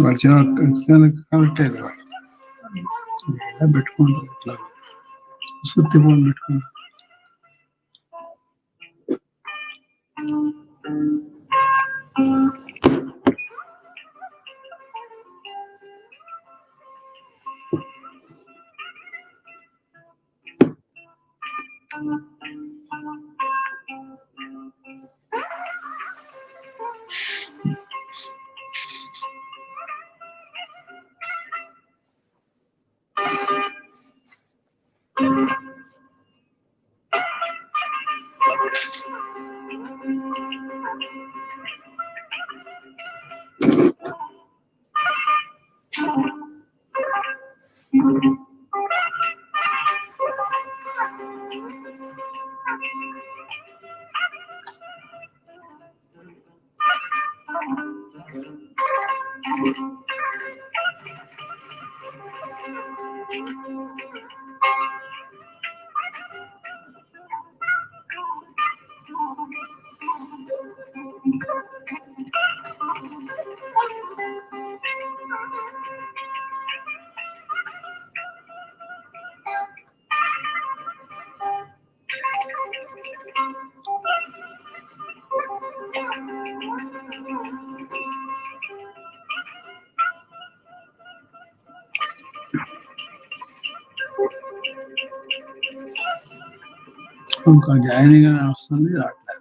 వచ్చిన కనెక్ట్ అయ్యారు పెట్టుకుంటుంది ఇట్లా సుత్తి ఫోన్ పెట్టుకుంది. ఇంకా జాయినింగ్ అని వస్తుంది రావట్లేదు.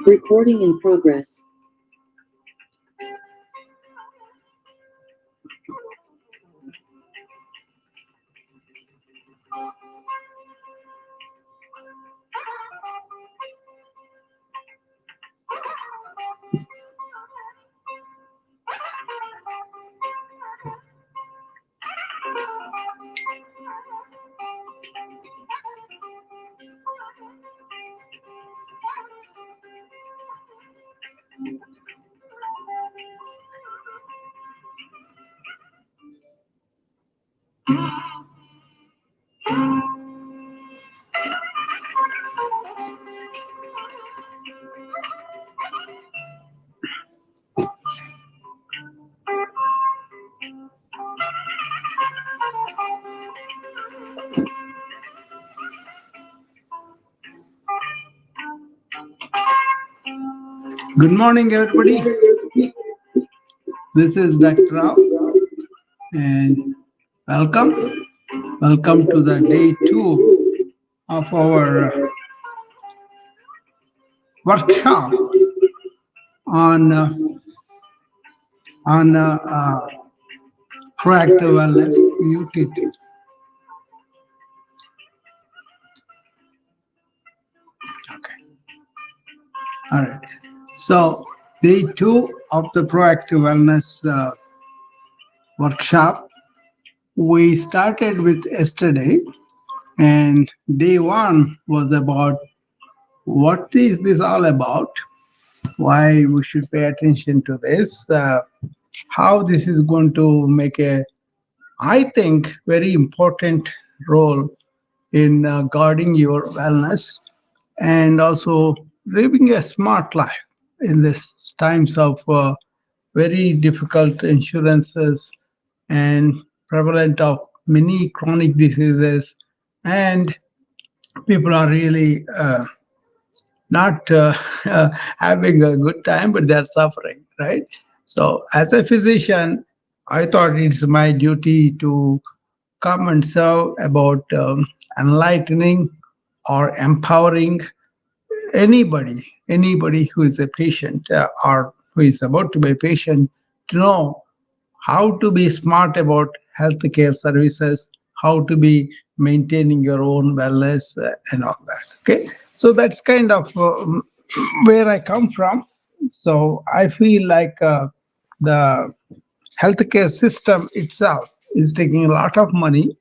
Recording in progress. Good morning, everybody. This is Dr. Rao, and welcome. Welcome to the day 2 of our workshop on proactive wellness UTT. Okay. All right. So day 2 of the proactive wellness workshop. We started with yesterday, and day 1 was about what is this all about, why we should pay attention to this, how this is going to make I think, very important role in guarding your wellness and also living a smart life in this times of very difficult insurances and prevalent of many chronic diseases, and people are really not having a good time, but they're suffering, right? So as a physician, I thought it's my duty to come and serve about enlightening or empowering anybody who is a patient or who is about to be a patient to know how to be smart about healthcare services, how to be maintaining your own wellness and all that. Okay, so that's kind of where I come from. So I feel like the healthcare system itself is taking a lot of money,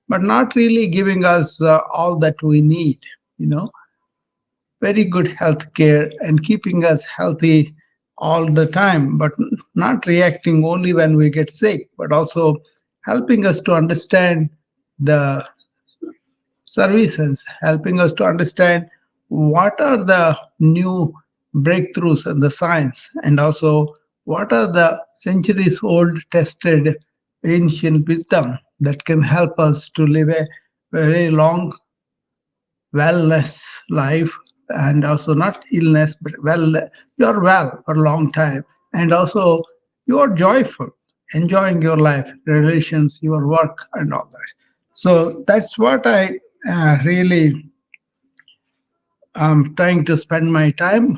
but not really giving us all that we need. You know, very good health care and keeping us healthy all the time, but not reacting only when we get sick, but also helping us to understand the services, helping us to understand what are the new breakthroughs in the science, and also what are the centuries old tested ancient wisdom that can help us to live a very long wellness life, and also not illness but well, you're well for a long time, and also you're joyful, enjoying your life, relations, your work, and all that. So that's what I really am trying to spend my time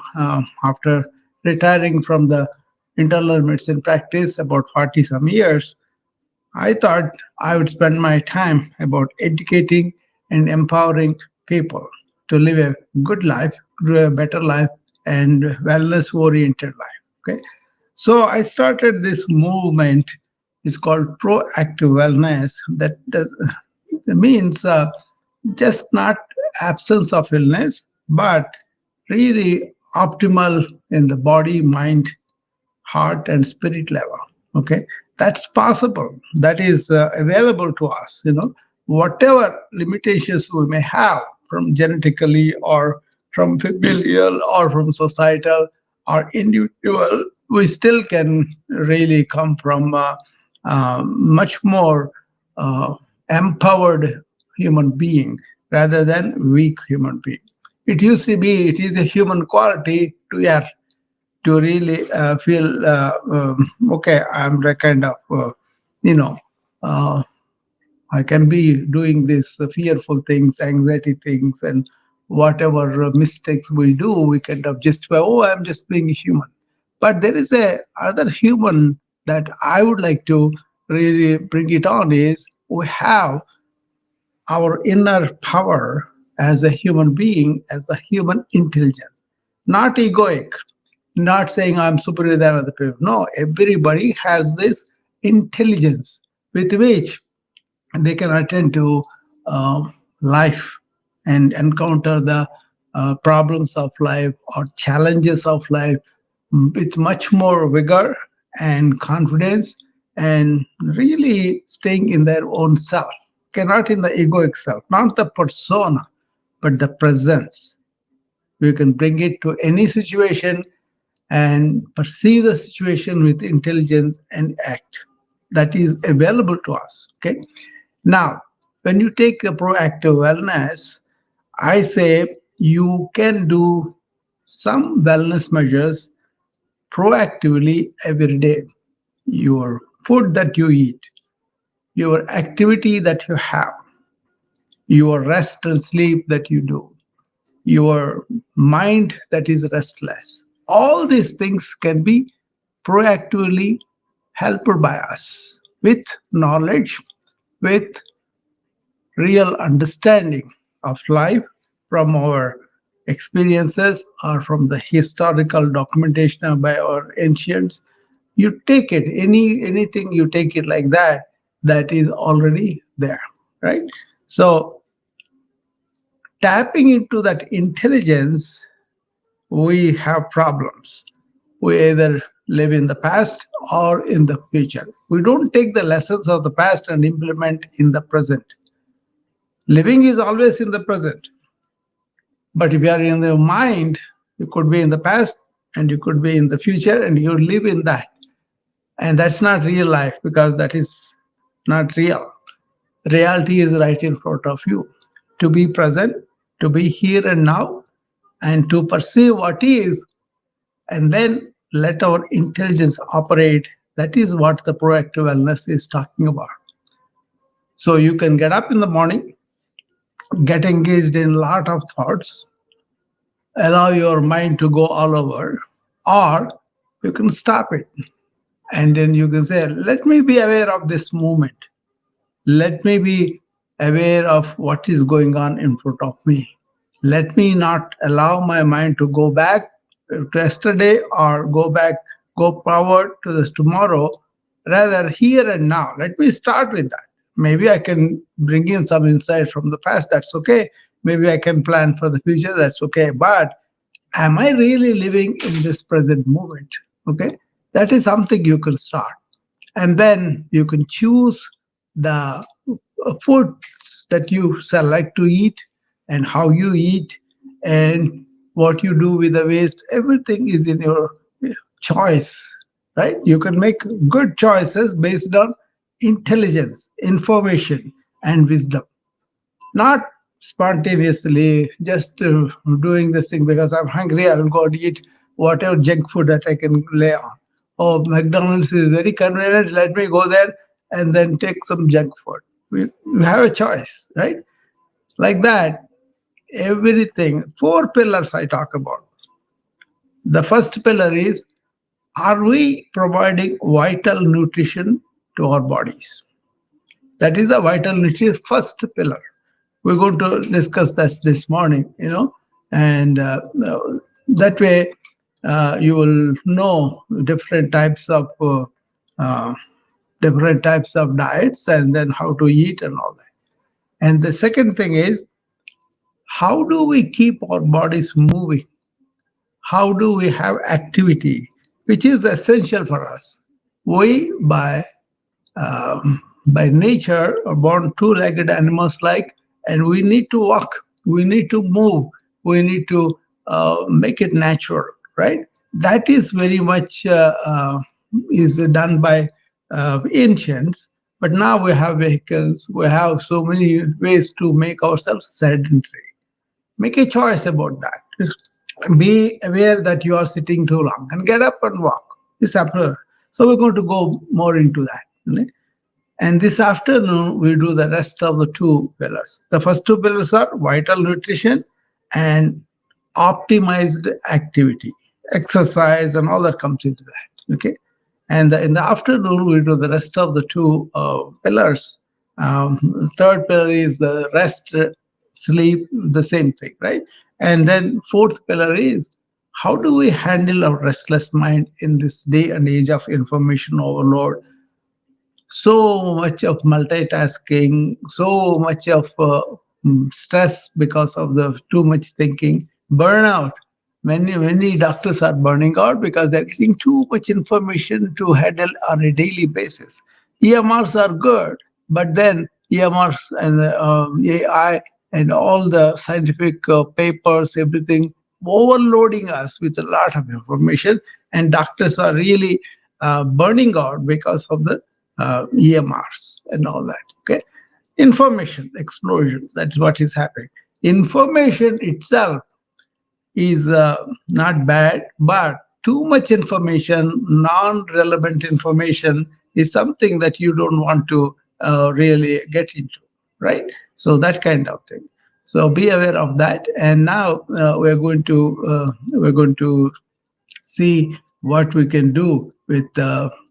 after retiring from the internal medicine practice about 40 some years. I thought I would spend my time about educating and empowering people to live a good life, live a better life, and wellness oriented life. Okay. So I started this movement. It's called proactive wellness. That does means just not absence of illness, but really optimal in the body, mind, heart and spirit level. Okay, that's possible, that is available to us. Whatever limitations we may have from genetically or from familial or from societal or individual, we still can really come from much more uh, empowered human being rather than weak human being. It used to be, it is a human quality to err, to really feel okay, I'm the kind of you know uh, I can be doing this fearful things, anxiety things, and whatever mistakes we do, we kind of justify, oh, I'm just being a human. But there is a other human that I would like to really bring it on, is we have our inner power as a human being, as a human intelligence, not egoic, not saying I'm superior than other people. No, everybody has this intelligence with which they can attend to life and encounter the problems of life or challenges of life with much more vigor and confidence, and really staying in their own self. Okay, not in the egoic self, not the persona, but the presence. You can bring it to any situation and perceive the situation with intelligence and act. That is available to us. Okay. Now, when you take the proactive wellness, I say you can do some wellness measures proactively every day. Your food that you eat, your activity that you have, your rest and sleep that you do, your mind that is restless. All these things can be proactively helped by us with knowledge, with real understanding of life from our experiences or from the historical documentation by our ancients. You take it, anything you take it like that, that is already there, right? So tapping into that intelligence, we have problems. We either live in the past or in the future. We don't take the lessons of the past and implement in the present. Living is always in the present. But if you are in the mind, you could be in the past and you could be in the future and you live in that. And that's not real life, because that is not real. Reality is right in front of you. To be present, to be here and now, and to perceive what is, and then let our intelligence operate. That is what the proactive wellness is talking about. So you can get up in the morning, get engaged in a lot of thoughts, allow your mind to go all over, or you can stop it. And then you can say, let me be aware of this moment. Let me be aware of what is going on in front of me. Let me not allow my mind to go back to yesterday or go forward to this tomorrow. Rather, here and now. Let me start with that. Maybe I can bring in some insight from the past. That's okay. Maybe I can plan for the future. That's okay. But am I really living in this present moment? Okay. That is something you can start. And then you can choose the foods that you select to eat and how you eat and what you do with the waste. Everything is in your choice, right? You can make good choices based on intelligence, information, and wisdom, not spontaneously just doing this thing because I'm hungry. I will go and eat whatever junk food that I can lay on. Oh, McDonald's is very convenient. Let me go there and then take some junk food. We have a choice, right? Like that, everything. Four pillars I talk about. The first pillar is, are we providing vital nutrition to our bodies? That is the vital nutrition first pillar. We're going to discuss this morning, and that way you will know uh, different types of diets and then how to eat and all that. And the second thing is, how do we keep our bodies moving? How do we have activity, which is essential for us? We by nature are born two-legged animals like, and we need to walk, we need to move, we need to make it natural, right? That is very much is done by ancients, but now we have vehicles, we have so many ways to make ourselves sedentary. Make a choice about that. Be aware that you are sitting too long and get up and walk this afternoon. So we're going to go more into that. And this afternoon, we do the rest of the two pillars. The first two pillars are vital nutrition and optimized activity, exercise, and all that comes into that. Okay. And in the afternoon, we do the rest of the two pillars. Third pillar is the rest, sleep, the same thing, right? And then fourth pillar is, how do we handle our restless mind in this day and age of information overload? So much of multitasking, so much of stress because of the too much thinking, burnout. Many doctors are burning out because they're getting too much information to handle on a daily basis. EMRs are good, but then EMRs and the, AI and all the scientific papers, everything overloading us with a lot of information, and doctors are really burning out because of the EMRs and all that. Okay, information explosion. That's what is happening. Information itself is not bad, but too much information, non-relevant information, is something that you don't want to really get into, right? So that kind of thing. So be aware of that. And now we're going to see what we can do with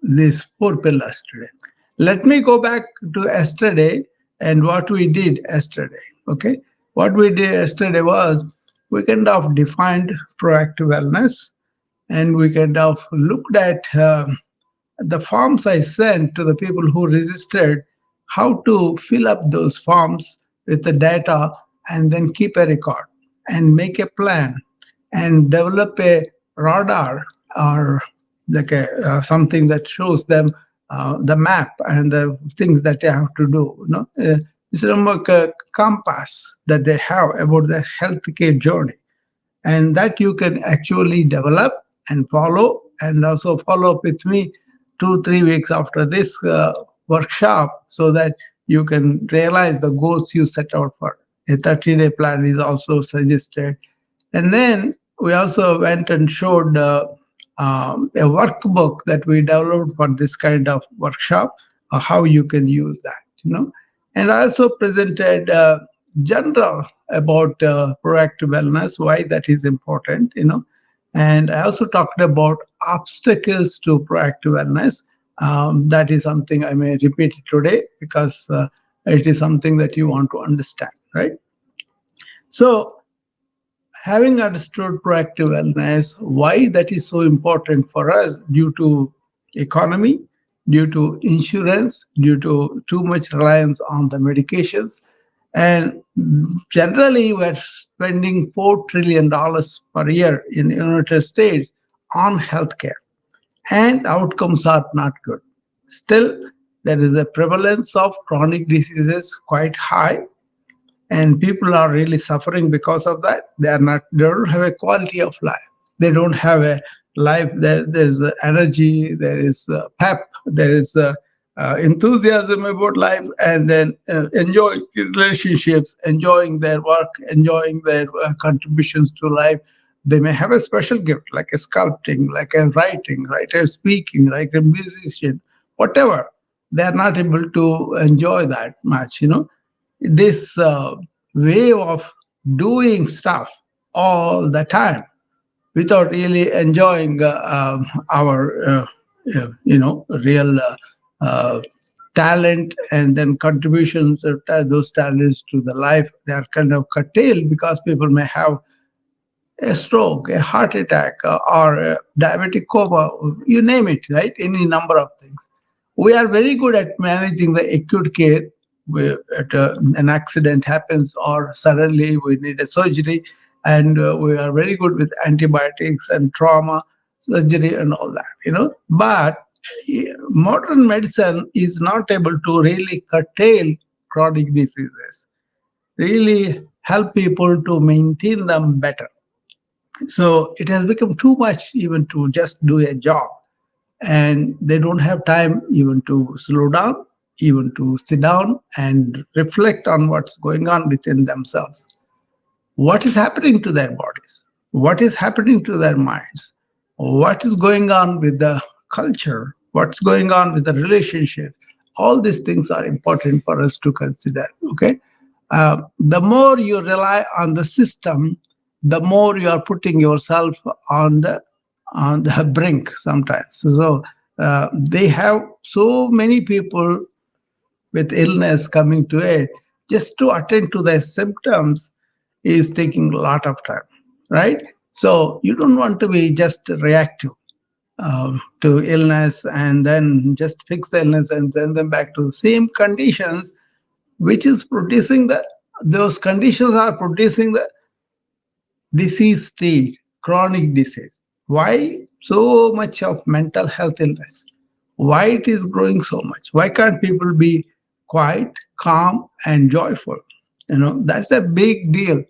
these four pillars today. Let me go back to yesterday and what we did yesterday. Okay, what we did yesterday was, we kind of defined proactive wellness, and we kind of looked at the forms I sent to the people who registered, how to fill up those forms with the data and then keep a record and make a plan and develop a radar, or like something that shows them the map and the things that they have to do. It's like a compass that they have about their healthcare journey, and that you can actually develop and follow, and also follow up with me 2 3 weeks after this workshop, so that you can realize the goals you set out for. A 30-day plan is also suggested. And then we also went and showed a workbook that we developed for this kind of workshop, how you can use that. And I also presented general about proactive wellness, why that is important, And I also talked about obstacles to proactive wellness. That is something I may repeat today because it is something that you want to understand, right? So, having understood proactive wellness, why that is so important for us due to economy, due to insurance, due to too much reliance on the medications, and generally we're spending $4 trillion per year in the United States on healthcare, and outcomes are not good. Still, there is a prevalence of chronic diseases quite high, and people are really suffering because of that. They don't have a quality of life. They don't have a life. There's energy, there is pep, there is enthusiasm about life, and then enjoy relationships, enjoying their work, enjoying their contributions to life. They may have a special gift like a sculpting, like a writing, like a speaking, like a musician, whatever. They are not able to enjoy that much, this way of doing stuff all the time without really enjoying our real uh, talent and then contributions of those talents to the life. They are kind of curtailed because people may have a stroke, a heart attack, or a diabetic coma, you name it, right? Any number of things. We are very good at managing the acute care. An accident happens, or suddenly we need a surgery, and we are very good with antibiotics and trauma surgery and all that, But modern medicine is not able to really curtail chronic diseases, really help people to maintain them better. So it has become too much even to just do a job. And they don't have time even to slow down, even to sit down and reflect on what's going on within themselves. What is happening to their bodies? What is happening to their minds? What is going on with the culture? What's going on with the relationship? All these things are important for us to consider. Okay. The more you rely on the system, the more you are putting yourself on the brink sometimes. So they have so many people with illness coming to it. Just to attend to their symptoms is taking a lot of time, right? So you don't want to be just reactive to illness and then just fix the illness and send them back to the same conditions, which is producing those conditions are producing the disease stage, chronic disease. Why so much of mental health illness? Why it is growing so much? Why can't people be quiet, calm, and joyful? That's a big deal.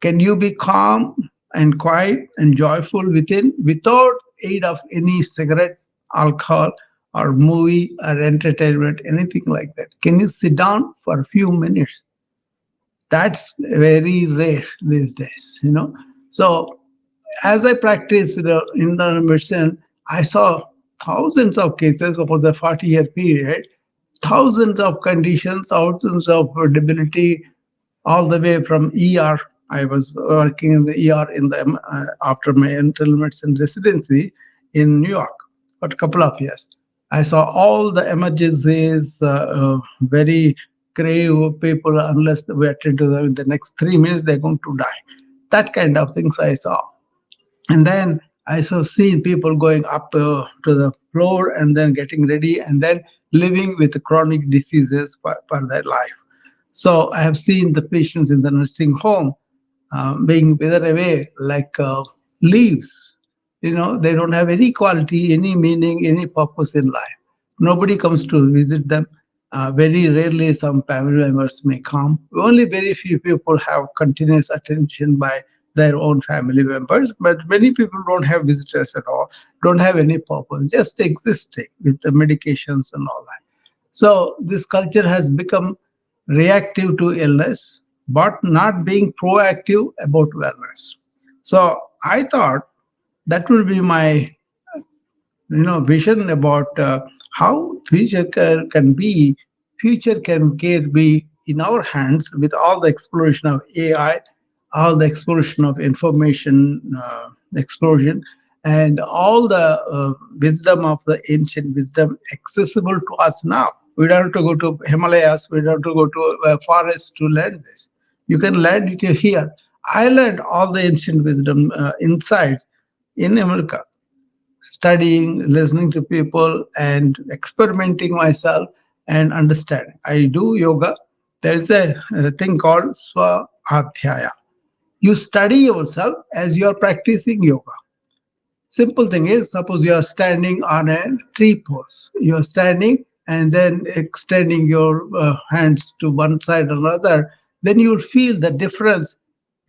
Can you be calm and quiet and joyful without aid of any cigarette, alcohol, or movie or entertainment, anything like that? Can you sit down for a few minutes? That's very rare these days. So as I practiced internal medicine, I saw thousands of cases over the 40-year period, thousands of conditions, thousands of debility, all the way from ER. I was working in the ER after my internal medicine residency in New York for a couple of years. I saw all the emergencies, very grave people, unless we attend to them in the next 3 minutes, they're going to die. That kind of things I saw. And then I saw seen people going up to the floor and then getting ready and then living with chronic diseases for their life. So I have seen the patients in the nursing home being withered away like leaves. They don't have any quality, any meaning, any purpose in life. Nobody comes to visit them. Very rarely some family members may come. Only very few people have continuous attention by their own family members, but many people don't have visitors at all, don't have any purpose, just existing with the medications and all that. So this culture has become reactive to illness, but not being proactive about wellness. So I thought that will be my vision about how future care can be future can be in our hands with all the exploration of AI, all the explosion of information explosion, and all the wisdom of the ancient wisdom accessible to us now. We don't have to go to Himalayas, we don't have to go to forests to learn this. You can learn it here. I learned all the ancient wisdom insights in America, studying, listening to people, and experimenting myself and understanding. I do yoga. There is a thing called Swadhyaya. You study yourself as you are practicing yoga. Simple thing is, suppose you are standing on a tree pose. You are standing and then extending your hands to one side or another. Then you will feel the difference.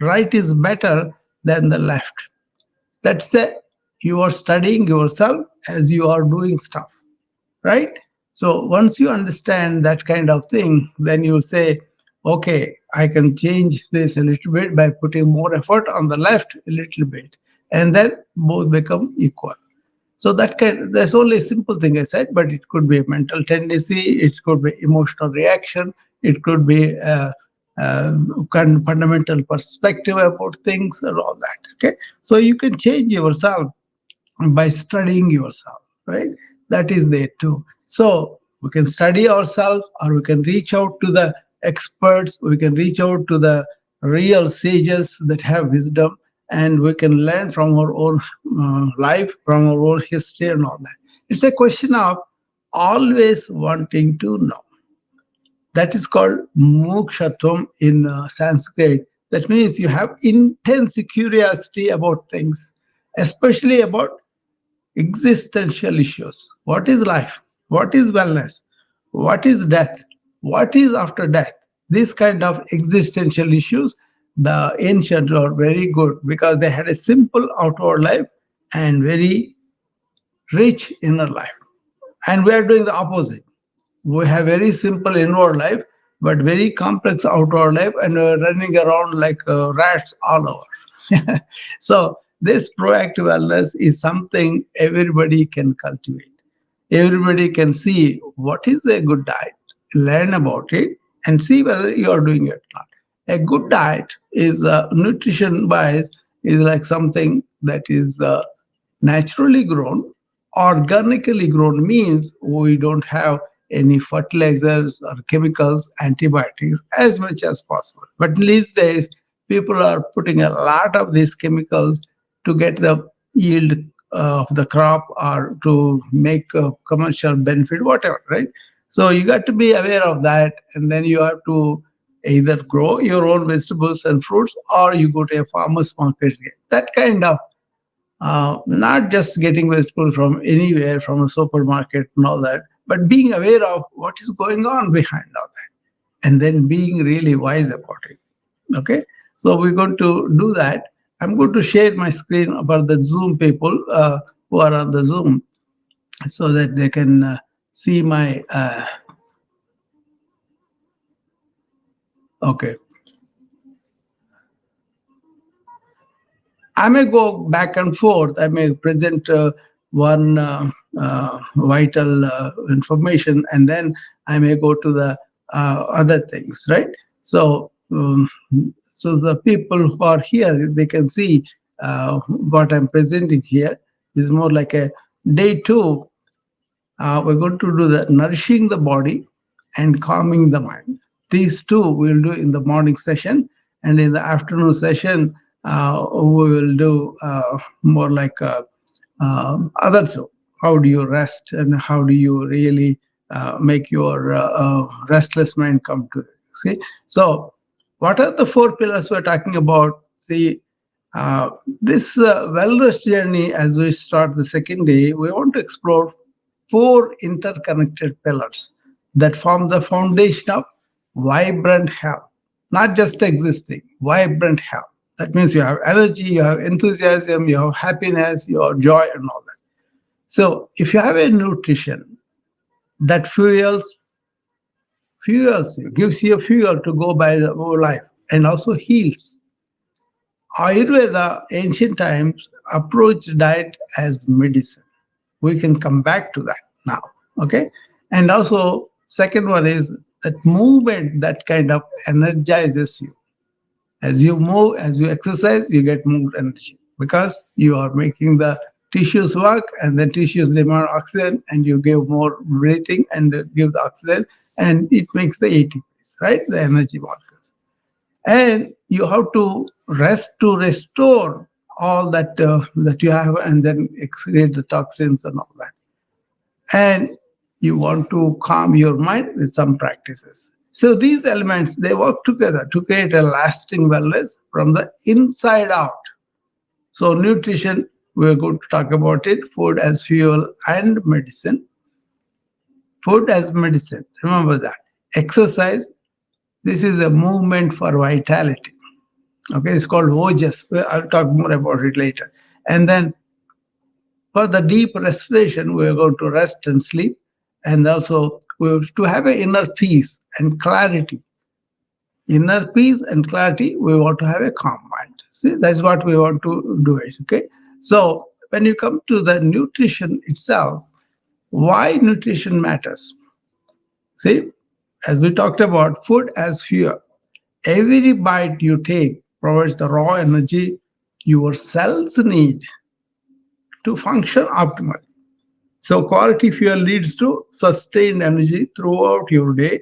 Right is better than the left. That's it. You are studying yourself as you are doing stuff, right? So once you understand that kind of thing, then you say, okay, I can change this a little bit by putting more effort on the left a little bit, and then both become equal. So that's only a simple thing I said, but it could be a mental tendency, it could be emotional reaction, it could be a kind of fundamental perspective about things and all that. Okay, so you can change yourself by studying yourself, right? That is there too. So we can study ourselves, or we can reach out to the experts, we can reach out to the real sages that have wisdom, and we can learn from our own life, from our own history, and all that. It's a question of always wanting to know. That is called mokshatvam in Sanskrit. That means you have intense curiosity about things, especially about existential issues. What is life? What is wellness? What is death? What is after death? These kind of existential issues, the ancients are very good because they had a simple outward life and very rich inner life. And we are doing the opposite. We have very simple inward life, but very complex outward life, and we're running around like rats all over. So this proactive wellness is something everybody can cultivate. Everybody can see what is a good diet, learn about it, and see whether you are doing it or not. A good diet is nutrition wise is like something that is naturally grown. Organically grown means we don't have any fertilizers or chemicals, antibiotics as much as possible. But these days, people are putting a lot of these chemicals to get the yield of the crop or to make a commercial benefit, whatever, right? So you got to be aware of that, and then you have to either grow your own vegetables and fruits, or you go to a farmer's market. That kind of not just getting vegetables from anywhere, from a supermarket and all that, but being aware of what is going on behind all that, and then being really wise about it. Okay, so we're going to do that. I'm going to share my screen about the Zoom people who are on the Zoom, so that they can see my. Okay, I may go back and forth. I may present one vital information, and then I may go to the other things, right? So, so the people who are here, they can see what I'm presenting here. Is more like a day two. We're going to do the nourishing the body and calming the mind. These two we'll do in the morning session, and in the afternoon session, we will do more like other two. How do you rest, and how do you really make your restless mind come to it? See, so what are the four pillars we're talking about? See, uh, this wellness journey, as we start the second day, we want to explore four interconnected pillars that form the foundation of vibrant health, not just existing, vibrant health. That means you have energy, you have enthusiasm, you have happiness, you have joy, and all that. So, if you have a nutrition that fuels you, gives you a fuel to go by the whole life, and also heals. Ayurveda, ancient times, approached diet as medicine. We can come back to that now. Okay, and also Second one is that movement that kind of energizes you. As you move, as you exercise, you get more energy because you are making the tissues work, and the tissues demand oxygen, and you give more breathing and give the oxygen, and it makes the ATPs, right? The energy molecules. And you have to rest to restore all that you have, and then excrete the toxins and all that. And you want to calm your mind with some practices. So these elements, they work together to create a lasting wellness from the inside out. So nutrition, we're going to talk about it. Food as fuel and medicine. Food as medicine, remember that. Exercise, this is a movement for vitality. Okay, it's called ojas. I'll talk more about it later. And then for the deep respiration, we are going to rest and sleep. And also, to have an inner peace and clarity. Inner peace and clarity, we want to have a calm mind. See, that's what we want to do it. Okay. So when you come to the nutrition itself, why nutrition matters? See, as we talked about, food as fuel. Every bite you take provides the raw energy your cells need to function optimally. So quality fuel leads to sustained energy throughout your day,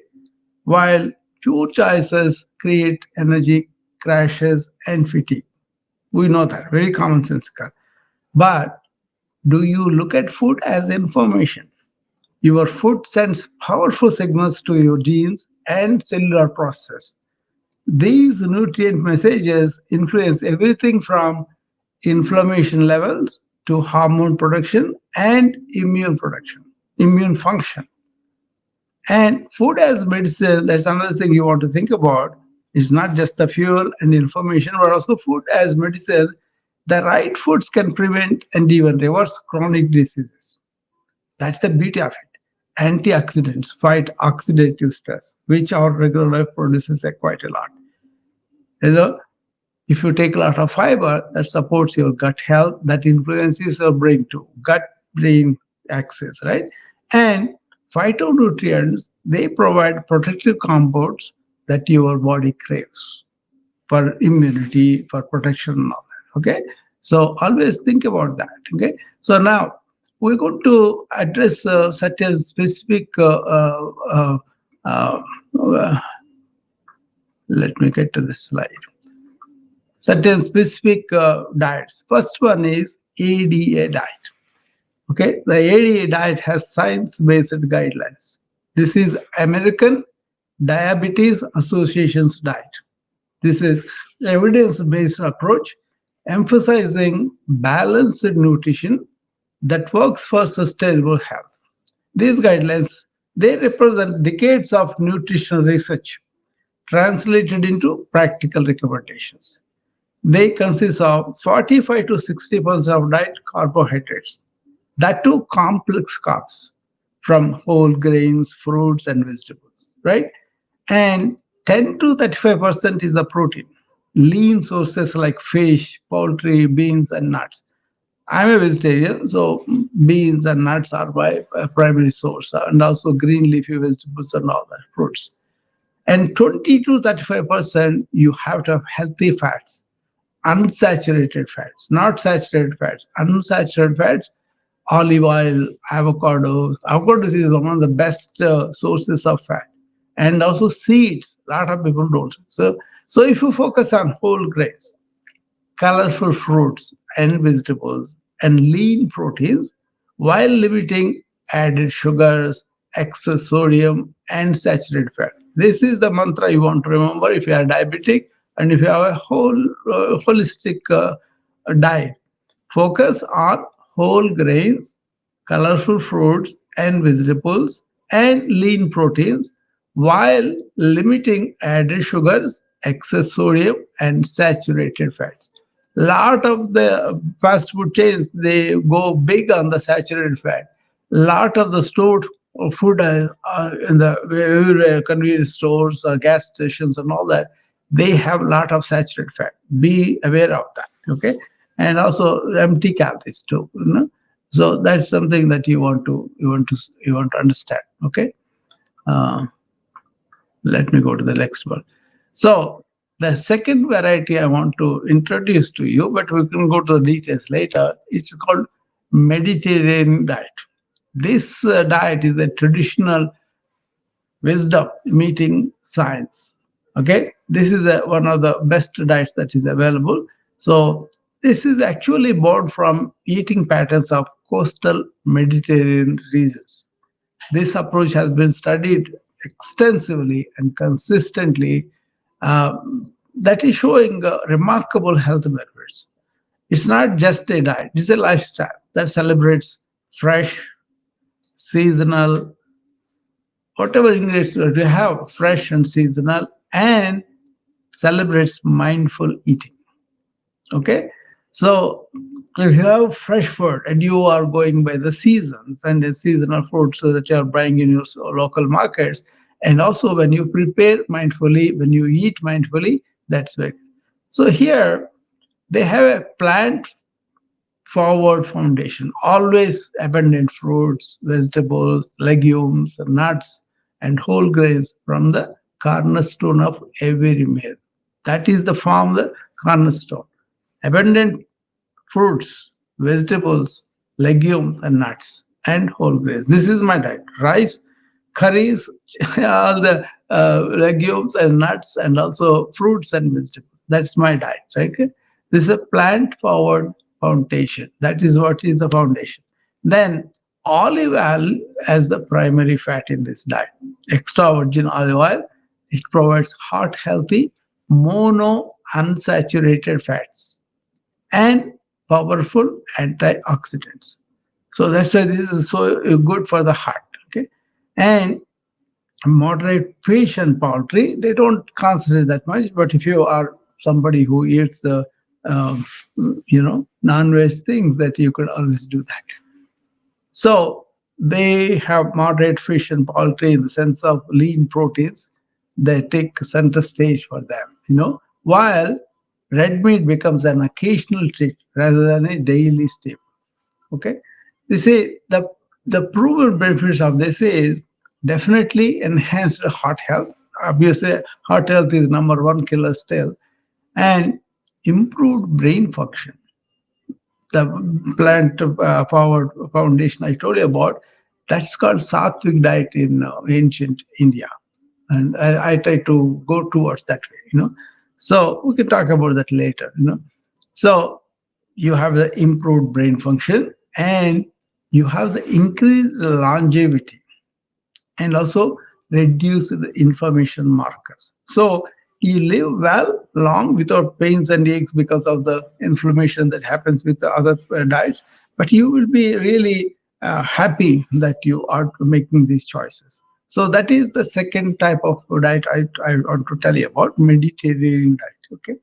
while poor choices create energy crashes and fatigue. We know that, very commonsensical. But do you look at food as information? Your food sends powerful signals to your genes and cellular process. These nutrient messages influence everything from inflammation levels to hormone production and immune function. And food as medicine, that's another thing you want to think about. It's not just the fuel and information, but also food as medicine. The right foods can prevent and even reverse chronic diseases. That's the beauty of it. Antioxidants fight oxidative stress, which our regular life produces quite a lot. You know, if you take a lot of fiber, that supports your gut health, that influences your brain too, gut brain axis, right? And phytonutrients, they provide protective compounds that your body craves for immunity, for protection, and all that. Okay. So always think about that. Okay. So now we're going to address certain specific, uh, let me get to this slide, certain specific diets. First one is ADA diet. Okay, the ADA diet has science-based guidelines. This is American Diabetes Association's diet. This is evidence-based approach emphasizing balanced nutrition that works for sustainable health. These guidelines, they represent decades of nutritional research translated into practical recommendations. They consist of 45 to 60% of diet carbohydrates, that too complex carbs from whole grains, fruits, and vegetables, right? And 10 to 35% is the protein, lean sources like fish, poultry, beans, and nuts. I'm a vegetarian, so beans and nuts are my primary source, and also green leafy vegetables and all that, fruits. And 20 to 35%, you have to have healthy fats, unsaturated fats, not saturated fats, unsaturated fats, olive oil, avocados. Avocados is one of the best sources of fat, and also seeds. A lot of people don't. So if you focus on whole grains, colorful fruits and vegetables, and lean proteins, while limiting added sugars, excess sodium, and saturated fat. This is the mantra you want to remember if you are diabetic and if you have a holistic diet. Focus on whole grains, colorful fruits and vegetables, and lean proteins while limiting added sugars, excess sodium, and saturated fats. Lot of the fast food chains, they go big on the saturated fat. Lot of the stored food in the everywhere convenience stores or gas stations and all that, they have a lot of saturated fat. Be aware of that. Okay. And also empty calories too, so that's something that you want to understand. Okay. Uh, Let me go to the next one. So the second variety I want to introduce to you, but we can go to the details later. It's called Mediterranean diet. This diet is a traditional wisdom meeting science. Okay, this is one of the best diets that is available. So this is actually born from eating patterns of coastal Mediterranean regions. This approach has been studied extensively and consistently, uh, that is showing remarkable health benefits. It's not just a diet, it's a lifestyle that celebrates fresh, seasonal, whatever ingredients that we have, fresh and seasonal, and celebrates mindful eating. Okay, so if you have fresh food and you are going by the seasons and the seasonal fruit, so that you are buying in your local markets, and also when you prepare mindfully, when you eat mindfully, that's very. So here they have a plant forward foundation, always abundant fruits, vegetables, legumes, nuts, and whole grains from the cornerstone of every meal. That is the form, the cornerstone. Abundant fruits, vegetables, legumes, and nuts, and whole grains. This is my diet: rice, curries, all the legumes and nuts, and also fruits and vegetables. That's my diet, right? This is a plant forward foundation. That is what is the foundation. Then olive oil as the primary fat in this diet. Extra virgin olive oil. It provides heart healthy mono unsaturated fats and powerful antioxidants. So that's why this is so good for the heart. Okay, and moderate fish and poultry, they don't consider that much. But if you are somebody who eats the um, non-veg things, that you could always do that. So they have moderate fish and poultry in the sense of lean proteins. They take center stage for them, while red meat becomes an occasional treat rather than a daily staple. Okay, they say the proven benefits of this is definitely enhanced heart health. Obviously, heart health is number one killer still, and improved brain function. The plant powered foundation I told you about, that's called Sattvic diet in ancient India. And I try to go towards that way, So we can talk about that later. So you have the improved brain function, and you have the increased longevity, and also reduce the inflammation markers. So you live well long without pains and aches because of the inflammation that happens with the other diets. But you will be really happy that you are making these choices. So that is the second type of diet I want to tell you about, Mediterranean diet. Okay,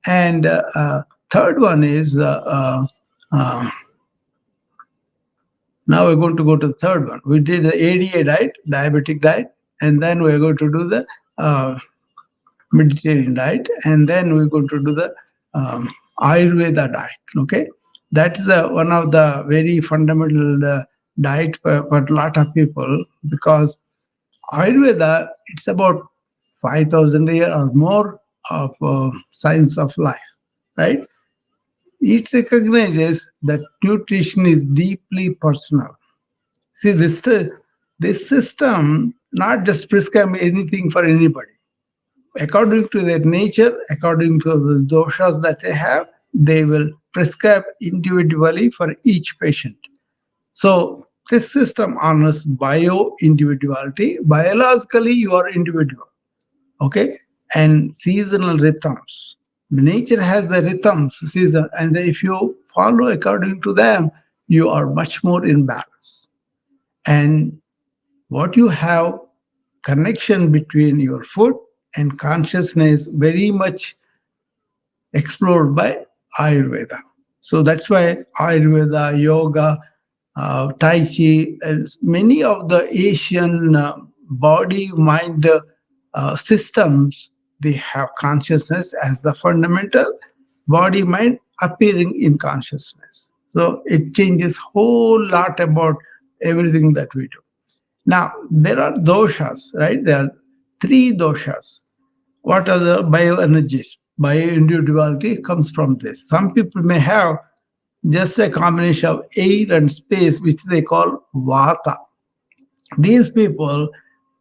and third one is uh, now we're going to go to the third one. We did the ADA diet, diabetic diet, and then we're going to do the uh, Mediterranean diet, and then we're going to do the Ayurveda diet. Okay, that's one of the very fundamental diet for a lot of people, because Ayurveda, it's about 5,000 years or more of science of life, right? It recognizes that nutrition is deeply personal. See, this system not just prescribe anything for anybody. According to their nature, according to the doshas that they have, they will prescribe individually for each patient. So this system honors bio individuality. Biologically, you are individual, okay, and seasonal rhythms. Nature has the rhythms, season, and if you follow according to them, you are much more in balance. And what you have, connection between your food and consciousness, very much explored by Ayurveda. So that's why Ayurveda, yoga, Tai Chi, and many of the Asian body mind systems, they have consciousness as the fundamental body mind appearing in consciousness. So it changes whole lot about everything that we do. Now, there are doshas, right? There are three doshas. What are the bioenergies? Bioindividuality comes from this. Some people may have just a combination of air and space, which they call vata. These people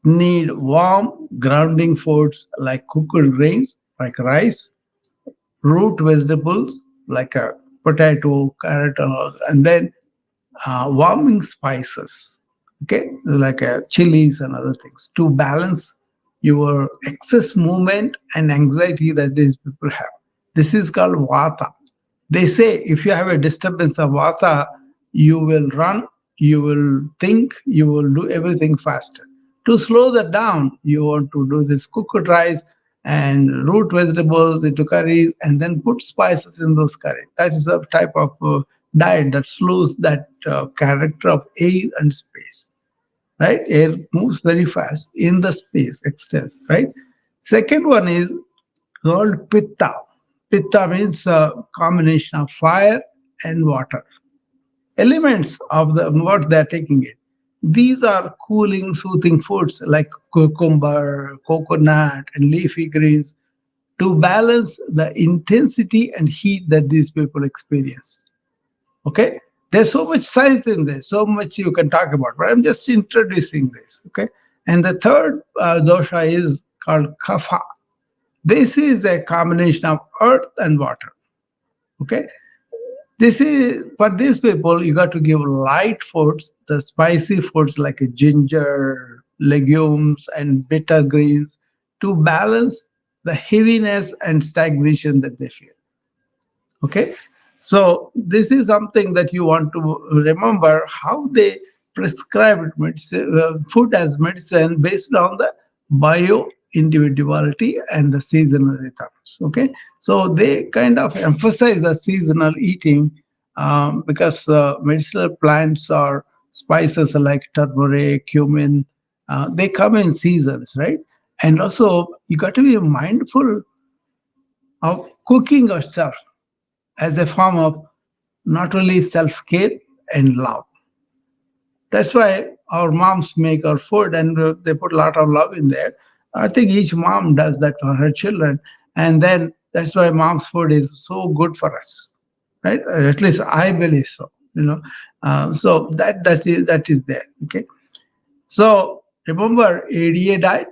need warm, grounding foods like cooked grains, like rice, root vegetables like a potato, carrot, and then warming spices, okay, like chilies and other things to balance your excess movement and anxiety that these people have. This is called vata. They say if you have a disturbance of vata, you will run, you will think, you will do everything faster. To slow that down, you want to do this cooked rice and root vegetables into curries and then put spices in those curries. That is a type of diet that slows that character of air and space, right? Air moves very fast in the space, extends, right? Second one is called pitta. Pitta means a combination of fire and water. Elements of the what they're taking it. These are cooling, soothing foods like cucumber, coconut, and leafy greens to balance the intensity and heat that these people experience. Okay, there's so much science in this, so much you can talk about, but I'm just introducing this. Okay, and the third dosha is called kapha. This is a combination of earth and water. Okay, this is for these people. You got to give light foods, the spicy foods like a ginger, legumes, and bitter greens to balance the heaviness and stagnation that they feel. Okay, so this is something that you want to remember how they prescribed medicine, food as medicine based on the bio individuality and the seasonal rhythms. Okay, so they kind of emphasize the seasonal eating because medicinal plants or spices like turmeric, cumin, they come in seasons, right? And also you got to be mindful of cooking yourself as a form of not only self care and love. That's why our moms make our food and they put a lot of love in there. I think each mom does that for her children. And then that's why mom's food is so good for us, right? At least I believe so, you know. So that is there. Okay. So remember ADA diet,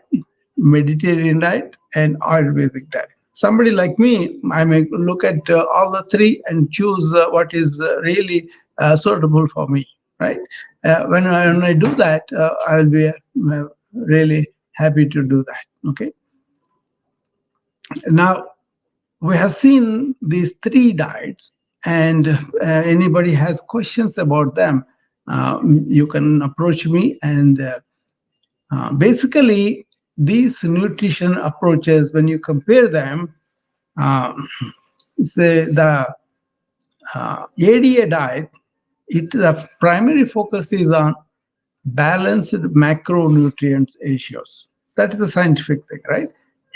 Mediterranean diet, and Ayurvedic diet. Somebody like me, I may look at all the three and choose what is really suitable for me, right? When I do that, I will be really happy to do that. Okay. Now we have seen these three diets, and anybody has questions about them, you can approach me and basically, these nutrition approaches, when you compare them, um, say the ADA diet, the primary focus is on balanced macronutrient ratios. That is the scientific thing, right?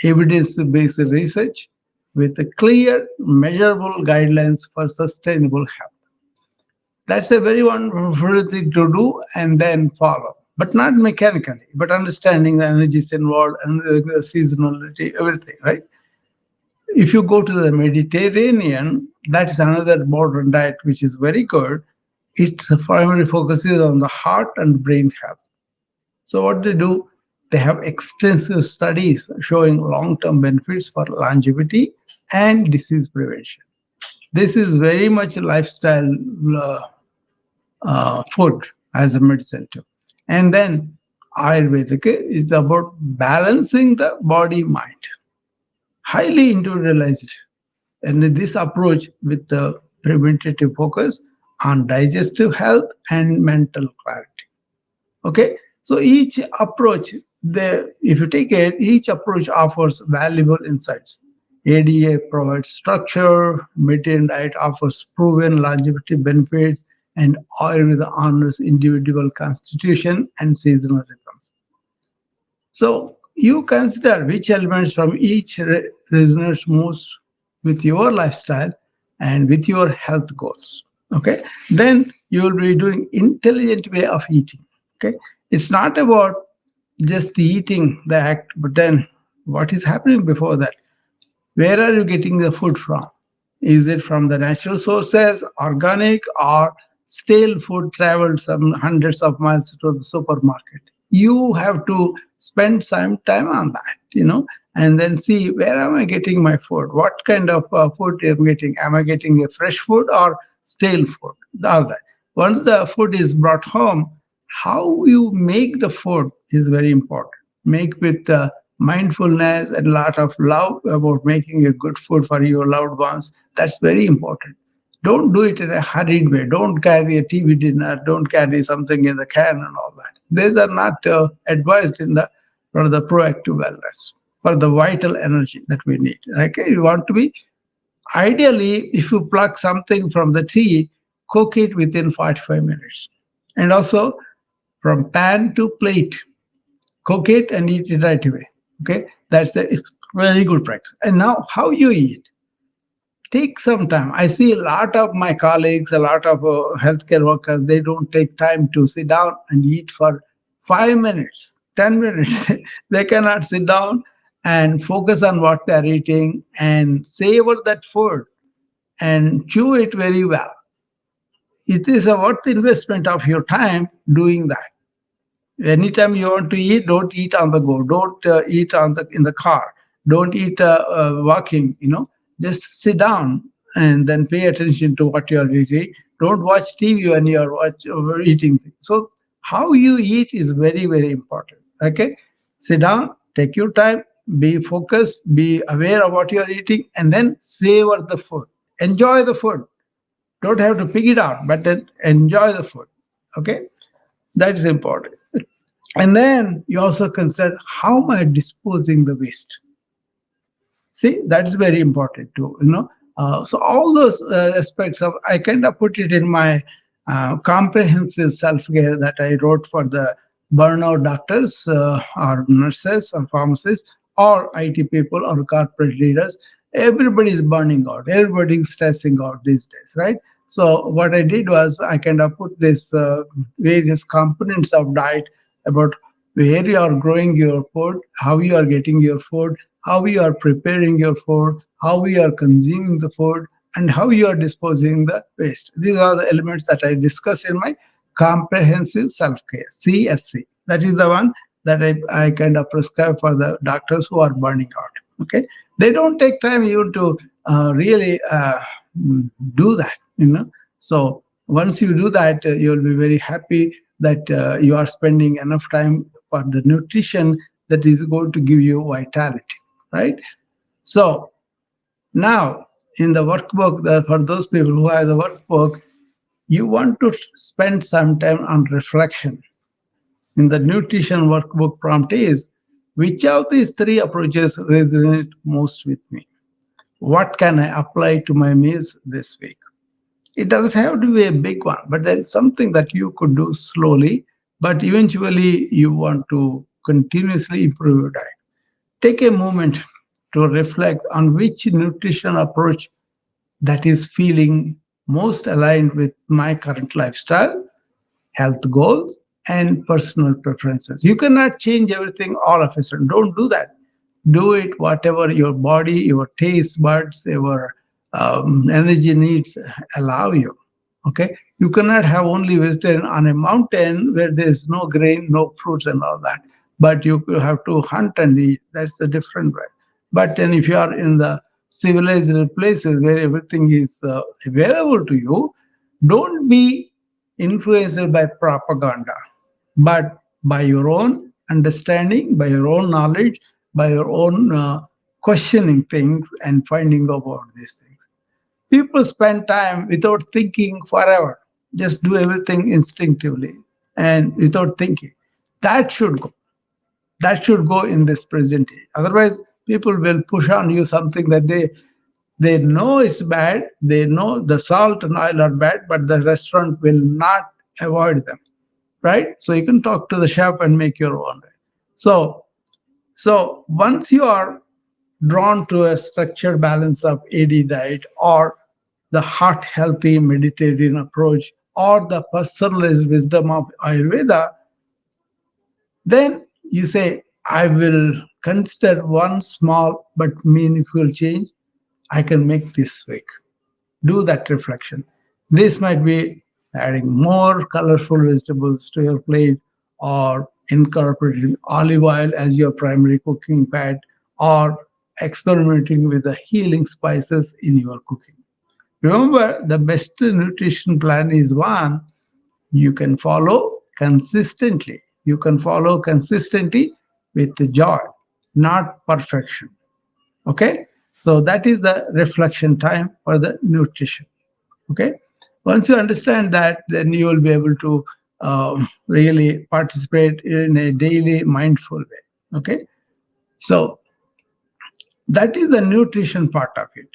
Evidence-based research with a clear, measurable guidelines for sustainable health. That's a very wonderful thing to do and then follow, but not mechanically, but understanding the energies involved and the seasonality, everything, right? If you go to the Mediterranean, that is another modern diet which is very good. Its primary focus is on the heart and brain health. So what they do, they have extensive studies showing long-term benefits for longevity and disease prevention. This is very much a lifestyle uh, food as a medicine too. And then Ayurvedic is about balancing the body mind, highly individualized. And this approach with the preventative focus on digestive health and mental clarity. Okay, so each approach, if you take it, each approach offers valuable insights. ADA provides structure, Mediterranean diet offers proven longevity benefits, and Ayurveda honors individual constitution and seasonal rhythms. So you consider which elements from each resonates most with your lifestyle and with your health goals. Okay, then you will be doing intelligent way of eating. Okay, It's not about just eating the act, but then what is happening before that? Where are you getting the food from? Is it from the natural sources, organic, or stale food traveled some hundreds of miles to the supermarket? You have to spend some time on that, and then see where am I getting my food? What kind of food am I getting? Am I getting a fresh food or stale food? All that. Once the food is brought home, how you make the food is very important. Make with mindfulness and a lot of love about making a good food for your loved ones. That's very important. Don't do it in a hurried way. Don't carry a TV dinner. Don't carry something in the can and all that. These are not advised in the for the proactive wellness, for the vital energy that we need. Okay, you want to be ideally, if you pluck something from the tree, cook it within 45 minutes, and also from pan to plate, cook it and eat it right away. Okay, that's a very good practice. And now, how you eat? Take some time. I see a lot of my colleagues, a lot of healthcare workers, they don't take time to sit down and eat for 5 minutes, 10 minutes. They cannot sit down and focus on what they're eating and savor that food and chew it very well. It is a worth investment of your time doing that. Anytime you want to eat, don't eat on the go. Don't eat on the in the car. Don't eat walking. Just sit down and then pay attention to what you are eating. Don't watch TV when you are eating things. So how you eat is very very important. Okay, sit down, take your time, be focused, be aware of what you are eating, and then savor the food. Enjoy the food. Don't have to pick it out, but then enjoy the food. Okay, that is important. And then you also consider how am I disposing the waste. See, that's very important too. So all those aspects of I kind of put it in my comprehensive self care that I wrote for the burnout doctors or nurses or pharmacists or IT people or corporate leaders. Everybody is burning out. Everybody is stressing out these days, right? So what I did was I kind of put this various components of diet about where you are growing your food, how you are getting your food, how you are preparing your food, how you are consuming the food, and how you are disposing the waste. These are the elements that I discuss in my comprehensive self-care, CSC. That is the one that I kind of prescribe for the doctors who are burning out. Okay, they don't take time even to really do that. So once you do that, you'll be very happy that you are spending enough time for the nutrition that is going to give you vitality, right? So now in the workbook, for those people who have the workbook, you want to spend some time on reflection. In the nutrition workbook prompt is, which of these three approaches resonate most with me? What can I apply to my meals this week? It doesn't have to be a big one, but there is something that you could do slowly, but eventually you want to continuously improve your diet. Take a moment to reflect on which nutrition approach that is feeling most aligned with my current lifestyle, health goals, and personal preferences. You cannot change everything all of a sudden. Don't do that. Do it whatever your body, your taste buds, your energy needs allow you. Okay, you cannot have only vegetarian on a mountain where there is no grain, no fruits, and all that. But you have to hunt and eat. That's a different way. But then, if you are in the civilized places where everything is available to you, don't be influenced by propaganda, but by your own understanding, by your own knowledge, by your own questioning things and finding out about these things. People spend time without thinking forever, just do everything instinctively and without thinking. That should go. That should go in this present age. Otherwise, people will push on you something that they know it's bad, they know the salt and oil are bad, but the restaurant will not avoid them, right? So you can talk to the chef and make your own. So, so once you are drawn to a structured balance of AD diet or the heart healthy Mediterranean approach or the personalized wisdom of Ayurveda, Then you say, I will consider one small but meaningful change I can make this week. Do that reflection. This might be adding more colorful vegetables to your plate, or incorporating olive oil as your primary cooking pad, or experimenting with the healing spices in your cooking. Remember, the best nutrition plan is one you can follow consistently. You can follow consistently with joy, not perfection. Okay? So that is the reflection time for the nutrition. Okay, once you understand that, then you will be able to really participate in a daily mindful way. Okay, so that is the nutrition part of it,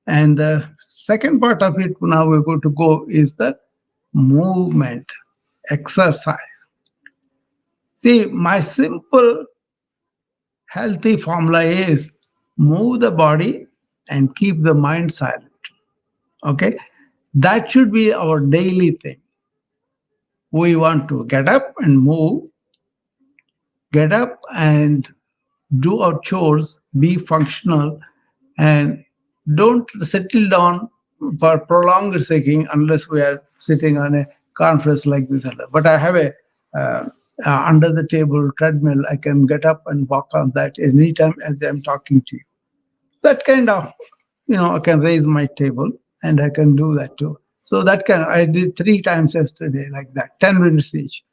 and the second part of it now we're going to go is the movement, exercise. See, my simple healthy formula is move the body and keep the mind silent. Okay, that should be our daily thing. We want to get up and move, get up and do our chores, be functional, and don't settle down for prolonged sitting unless we are sitting on a conference like this. But I have a under the table treadmill. I can get up and walk on that anytime as I'm talking to you. That kind of, I can raise my table and I can do that too. So that kind of, I did 3 times yesterday like that, 10 minutes each.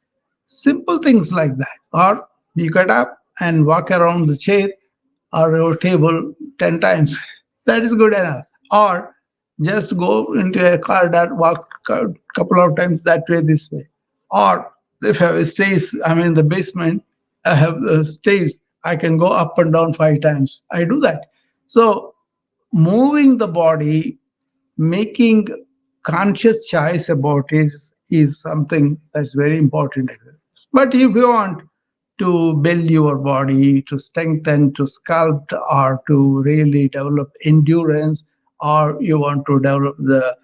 Simple things like that. Or you get up and walk around the chair or your table 10 times. That is good enough. Or just go into a corridor, walk a couple of times that way, this way. Or if I have stairs, I'm in the basement, I have stairs, I can go up and down 5 times. I do that. So moving the body, making conscious choice about it is something that's very important. But if you want to build your body, to strengthen, to sculpt, or to really develop endurance, or you want to develop the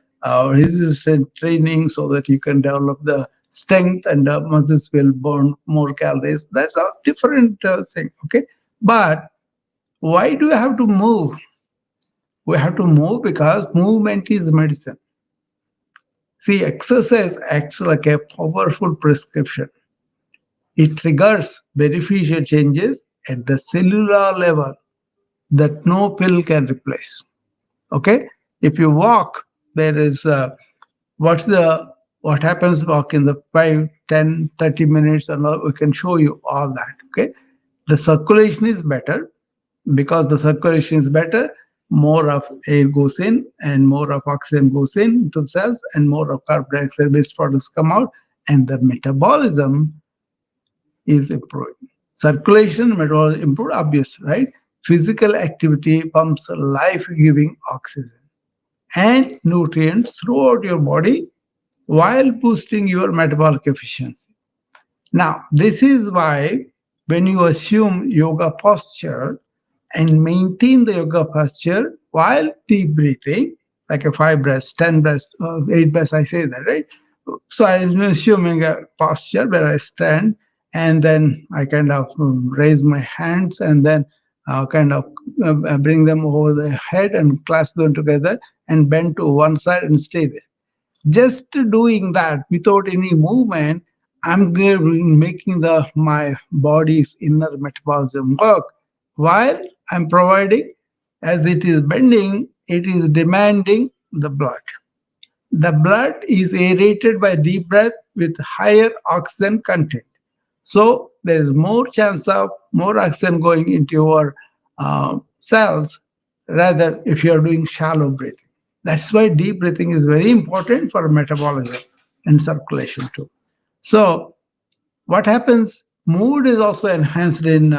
resistance training so that you can develop the strength and the muscles will burn more calories, that's a different thing. Okay, but why do you have to move? We have to move because movement is medicine. See, exercise acts like a powerful prescription. It triggers beneficial changes at the cellular level that no pill can replace. Okay, if you walk, there is what's the what happens walk in the 5, 10, 30 minutes, and all, we can show you all that. Okay, the circulation is better. Because the circulation is better, more of air goes in and more of oxygen goes in to the cells and more of carbon dioxide waste products come out, and the metabolism is improved. Circulation, metabolism improved, obvious, right? Physical activity pumps life-giving oxygen and nutrients throughout your body while boosting your metabolic efficiency. Now, this is why when you assume yoga posture and maintain the yoga posture while deep breathing, like a 5 breaths, 10 breaths, 8 breaths, I say that, right? So I'm assuming a posture where I stand and then I kind of raise my hands and then kind of bring them over the head and clasp them together and bend to one side and stay there. Just doing that without any movement, I'm making the my body's inner metabolism work while I'm providing, as it is bending, it is demanding the blood. The blood is aerated by deep breath with higher oxygen content. So there is more chance of more oxygen going into your cells rather if you are doing shallow breathing. That's why deep breathing is very important for metabolism and circulation too. So what happens? Mood is also enhanced in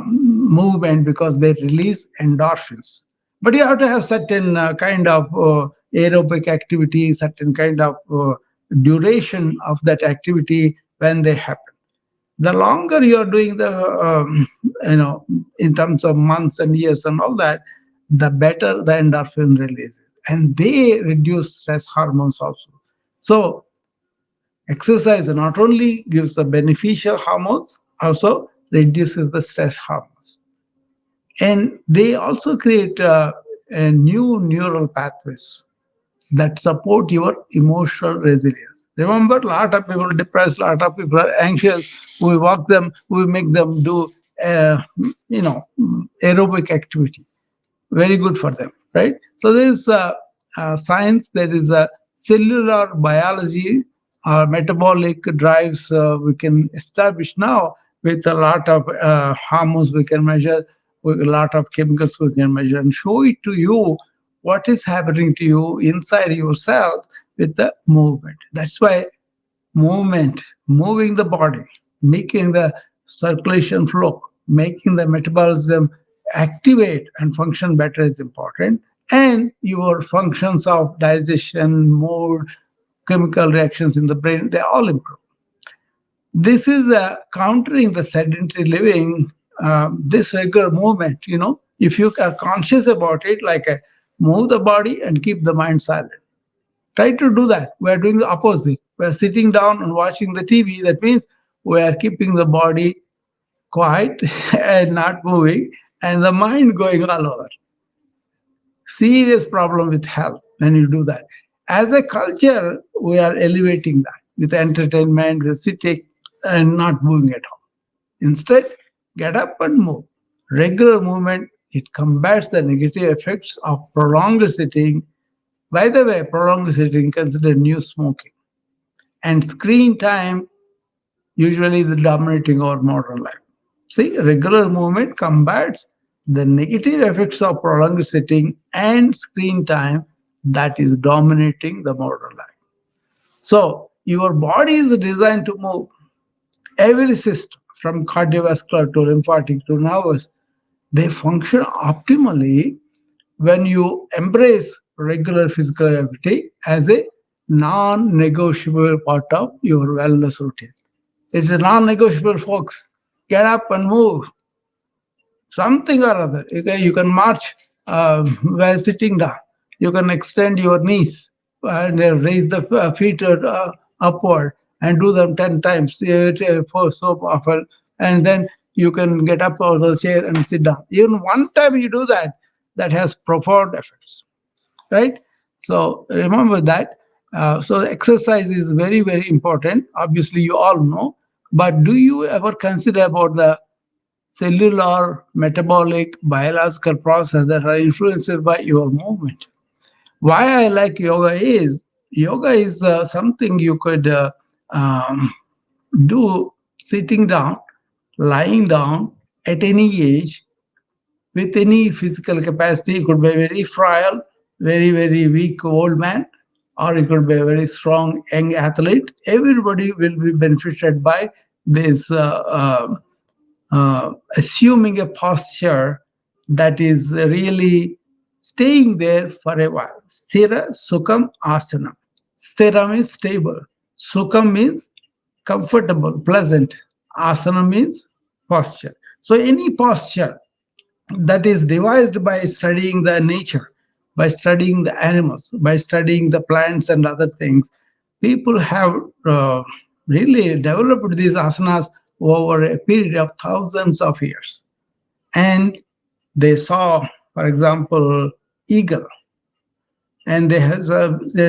movement because they release endorphins. But you have to have certain kind of aerobic activity, certain kind of duration of that activity when they happen. The longer you are doing the, in terms of months and years and all that, the better the endorphin releases, and they reduce stress hormones also. So Exercise not only gives the beneficial hormones, also reduces the stress hormones. And they also create a new neural pathways that support your emotional resilience. Remember, a lot of people are depressed, a lot of people are anxious. We walk them, we make them do, uh, aerobic activity, very good for them, right? So there's science, there is a cellular biology or metabolic drives we can establish now with a lot of hormones we can measure, with a lot of chemicals we can measure and show it to you what is happening to you inside yourself with the movement. That's why movement, moving the body, making the circulation flow, making the metabolism activate and function better is important. And your functions of digestion, mood, chemical reactions in the brain, they all improve. This is countering the sedentary living, this regular movement, if you are conscious about it, like move the body and keep the mind silent. Try to do that. We are doing the opposite. We are sitting down and watching the TV. That means we are keeping the body quiet and not moving, and the mind going all over. Serious problem with health when you do that. As a culture, we are elevating that with entertainment, with sitting and not moving at all. Instead, get up and move. Regular movement, it combats the negative effects of prolonged sitting. By the way, prolonged sitting considered new smoking. And screen time usually the dominating our modern life. See, regular movement combats the negative effects of prolonged sitting and screen time that is dominating the modern life. So, your body is designed to move. Every system, from cardiovascular to lymphatic to nervous, they function optimally when you embrace regular physical activity as a non negotiable part of your wellness routine. It's a non negotiable, folks. Get up and move, something or other. You can march while sitting down. You can extend your knees and raise the feet upward and do them 10 times for so often. And then you can get up out of the chair and sit down. Even one time you do that, that has profound effects, right? So remember that. So exercise is very, very important. Obviously, you all know. But do you ever consider about the cellular, metabolic, biological process that are influenced by your movement? Why I like yoga is something you could um, do sitting down, lying down at any age with any physical capacity. It could be a very frail, very, very weak old man, or it could be a very strong young athlete. Everybody will be benefited by this assuming a posture that is really staying there for a while. Sthira Sukham Asana. Sthira means stable. Sukham means comfortable, pleasant. Asana means posture. So any posture that is devised by studying the nature, by studying the animals, by studying the plants and other things. People have really developed these asanas over a period of thousands of years. And they saw, for example, eagle, and they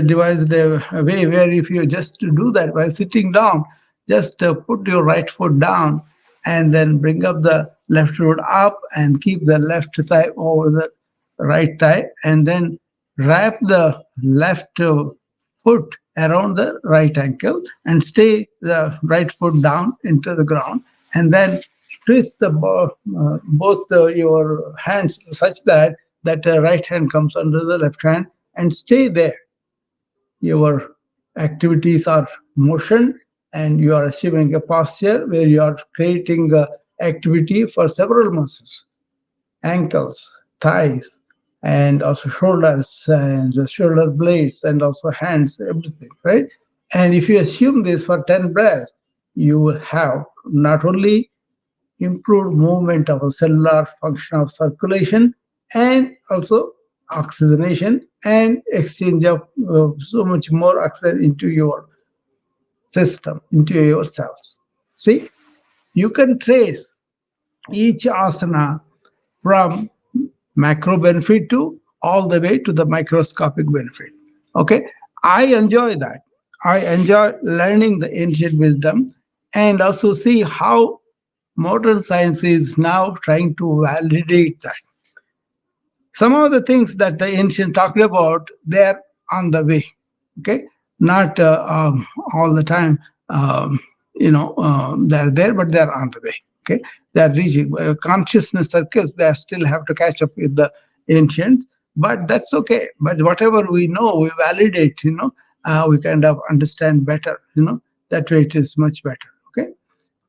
devised a way where if you just do that while sitting down, just put your right foot down and then bring up the left foot up and keep the left thigh over the right thigh, and then wrap the left foot around the right ankle and stay the right foot down into the ground, and then twist both your hands such that right hand comes under the left hand and stay there. Your activities are motion, and you are achieving a posture where you are creating activity for several muscles: ankles, thighs, and also shoulders and the shoulder blades and also hands, everything, right? And if you assume this for 10 breaths, you will have not only improved movement of a cellular function of circulation and also oxygenation and exchange of so much more oxygen into your system into your cells. See, you can trace each asana from macro benefit to all the way to the microscopic benefit. Okay, I enjoy that. I enjoy learning the ancient wisdom and also see how modern science is now trying to validate that. Some of the things that the ancient talked about, they're on the way. Okay, not all the time. They're there, but they're on the way. Okay, they're reaching consciousness circles. They still have to catch up with the ancients, but that's okay. But whatever we know, we validate. We kind of understand better. That way it is much better. Okay,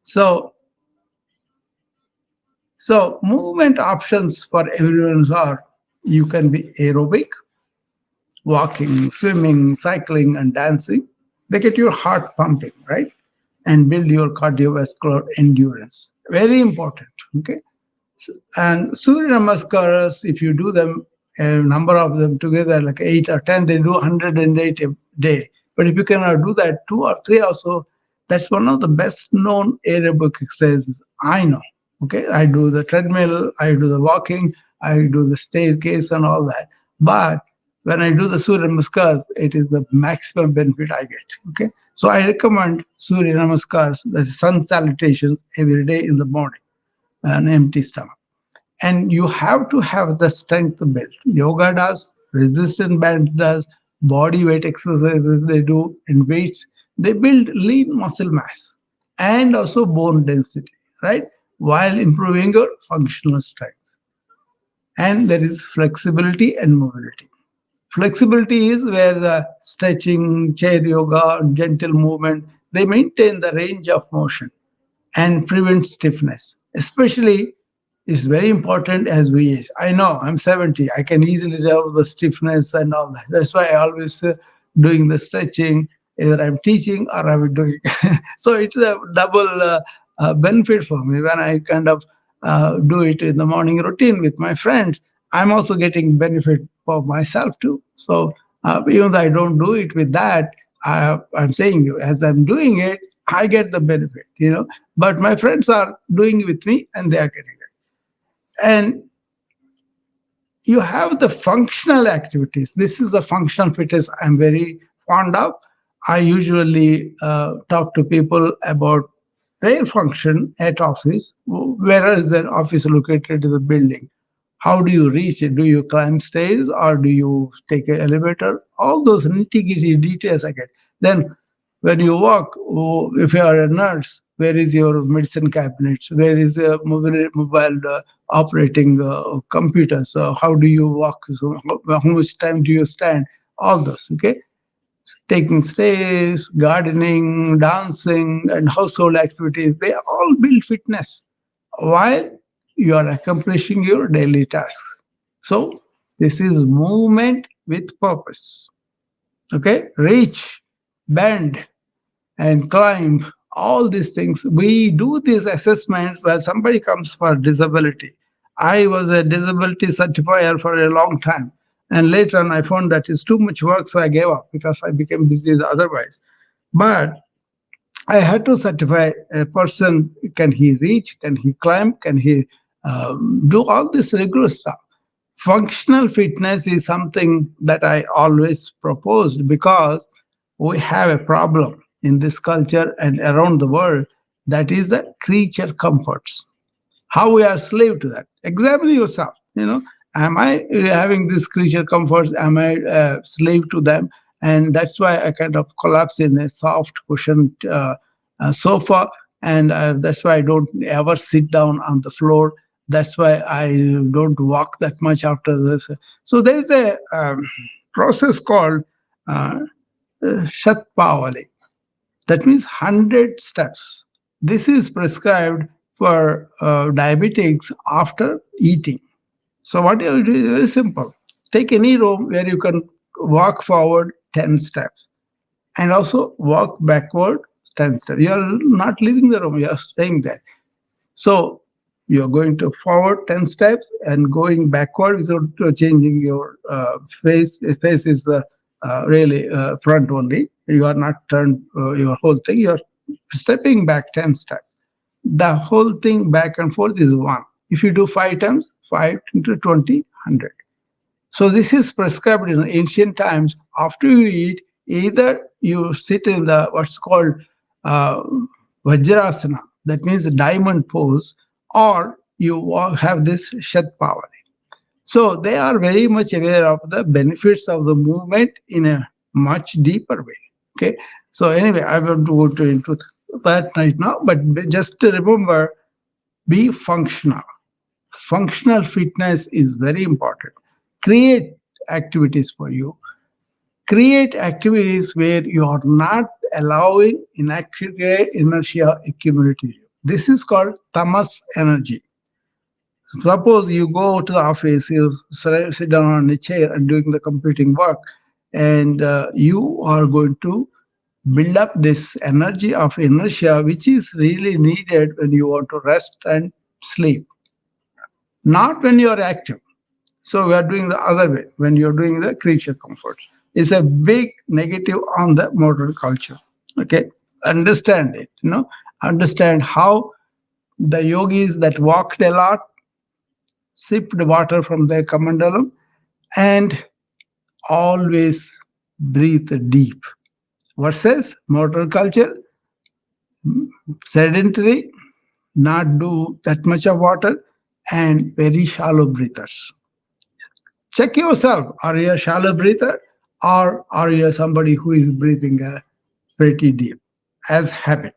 so movement options for everyone are: you can be aerobic, walking, swimming, cycling, and dancing. They get your heart pumping, right? And build your cardiovascular endurance. Very important. Okay. And Surya Namaskaras, if you do them, a number of them together, like 8 or 10, they do 108 a day. But if you cannot do that, 2 or 3 also, that's one of the best known aerobic exercises I know. Okay. I do the treadmill, I do the walking, I do the staircase and all that. But when I do the Surya Namaskars, it is the maximum benefit I get. Okay. So I recommend Surya Namaskars, the sun salutations, every day in the morning, an empty stomach. And you have to have the strength built. Yoga does, resistance band does, body weight exercises they do, and weights. They build lean muscle mass and also bone density, right? While improving your functional strength. And there is flexibility and mobility. Flexibility is where the stretching, chair yoga, gentle movement, they maintain the range of motion and prevent stiffness. Especially, it's very important as we age. I know I'm 70. I can easily develop the stiffness and all that. That's why I always doing the stretching. Either I'm teaching or I'm doing. So it's a double benefit for me when I kind of do it in the morning routine with my friends. I'm also getting benefit for myself too. So even though I don't do it with that, I'm saying you as I'm doing it, I get the benefit. But my friends are doing it with me and they are getting it. And you have the functional activities. This is the functional fitness I'm very fond of. I usually talk to people about their function at office. Where is their office located in the building? How do you reach it? Do you climb stairs or do you take an elevator? All those nitty-gritty details I get. Then when you walk, if you are a nurse, where is your medicine cabinet? Where is the mobile operating computer? So how do you walk? So how much time do you stand? All those, okay? Taking stairs, gardening, dancing, and household activities, they all build fitness while you are accomplishing your daily tasks. So this is movement with purpose. Okay, reach, bend, and climb, all these things. We do this assessment when somebody comes for disability. I was a disability certifier for a long time. And later on, I found that it's too much work, so I gave up because I became busy otherwise. But I had to certify a person: can he reach? Can he climb? Can he do all this regular stuff? Functional fitness is something that I always proposed because we have a problem in this culture and around the world, that is the creature comforts. How we are slave to that. Examine yourself. Am I having these creature comforts? Am I slave to them? And that's why I kind of collapse in a soft cushioned sofa, and that's why I don't ever sit down on the floor. That's why I don't walk that much after this. So there is a process called uh, Shatpavali. That means 100 steps. This is prescribed for diabetics after eating. So what you do is very simple. Take any room where you can walk forward 10 steps and also walk backward 10 steps. You are not leaving the room, you are staying there. So you're going to forward 10 steps and going backward without changing your face. Face is really front only. You are not turned your whole thing. You are stepping back 10 steps. The whole thing back and forth is one. If you do 5 times, 5 into 20, 100. So this is prescribed in ancient times. After you eat, either you sit in the what's called uh, Vajrasana, that means diamond pose, or you have this Shatpavali. So they are very much aware of the benefits of the movement in a much deeper way. Okay. So anyway, I won't go into that right now, but just to remember, be functional. Functional fitness is very important. Create activities for you. Create activities where you are not allowing inaccurate inertia accumulate in you. This is called tamas energy. Suppose you go to the office, you sit down on a chair and doing the computing work, and you are going to build up this energy of inertia, which is really needed when you want to rest and sleep, not when you are active. So we are doing the other way when you're doing the creature comforts. It's a big negative on the modern culture. Okay, understand it. Understand how the yogis that walked a lot sipped water from their kamandalam and always breathe deep. Versus modern culture, sedentary, not do that much of water, and very shallow breathers. Check yourself. Are you a shallow breather or are you somebody who is breathing pretty deep as habit?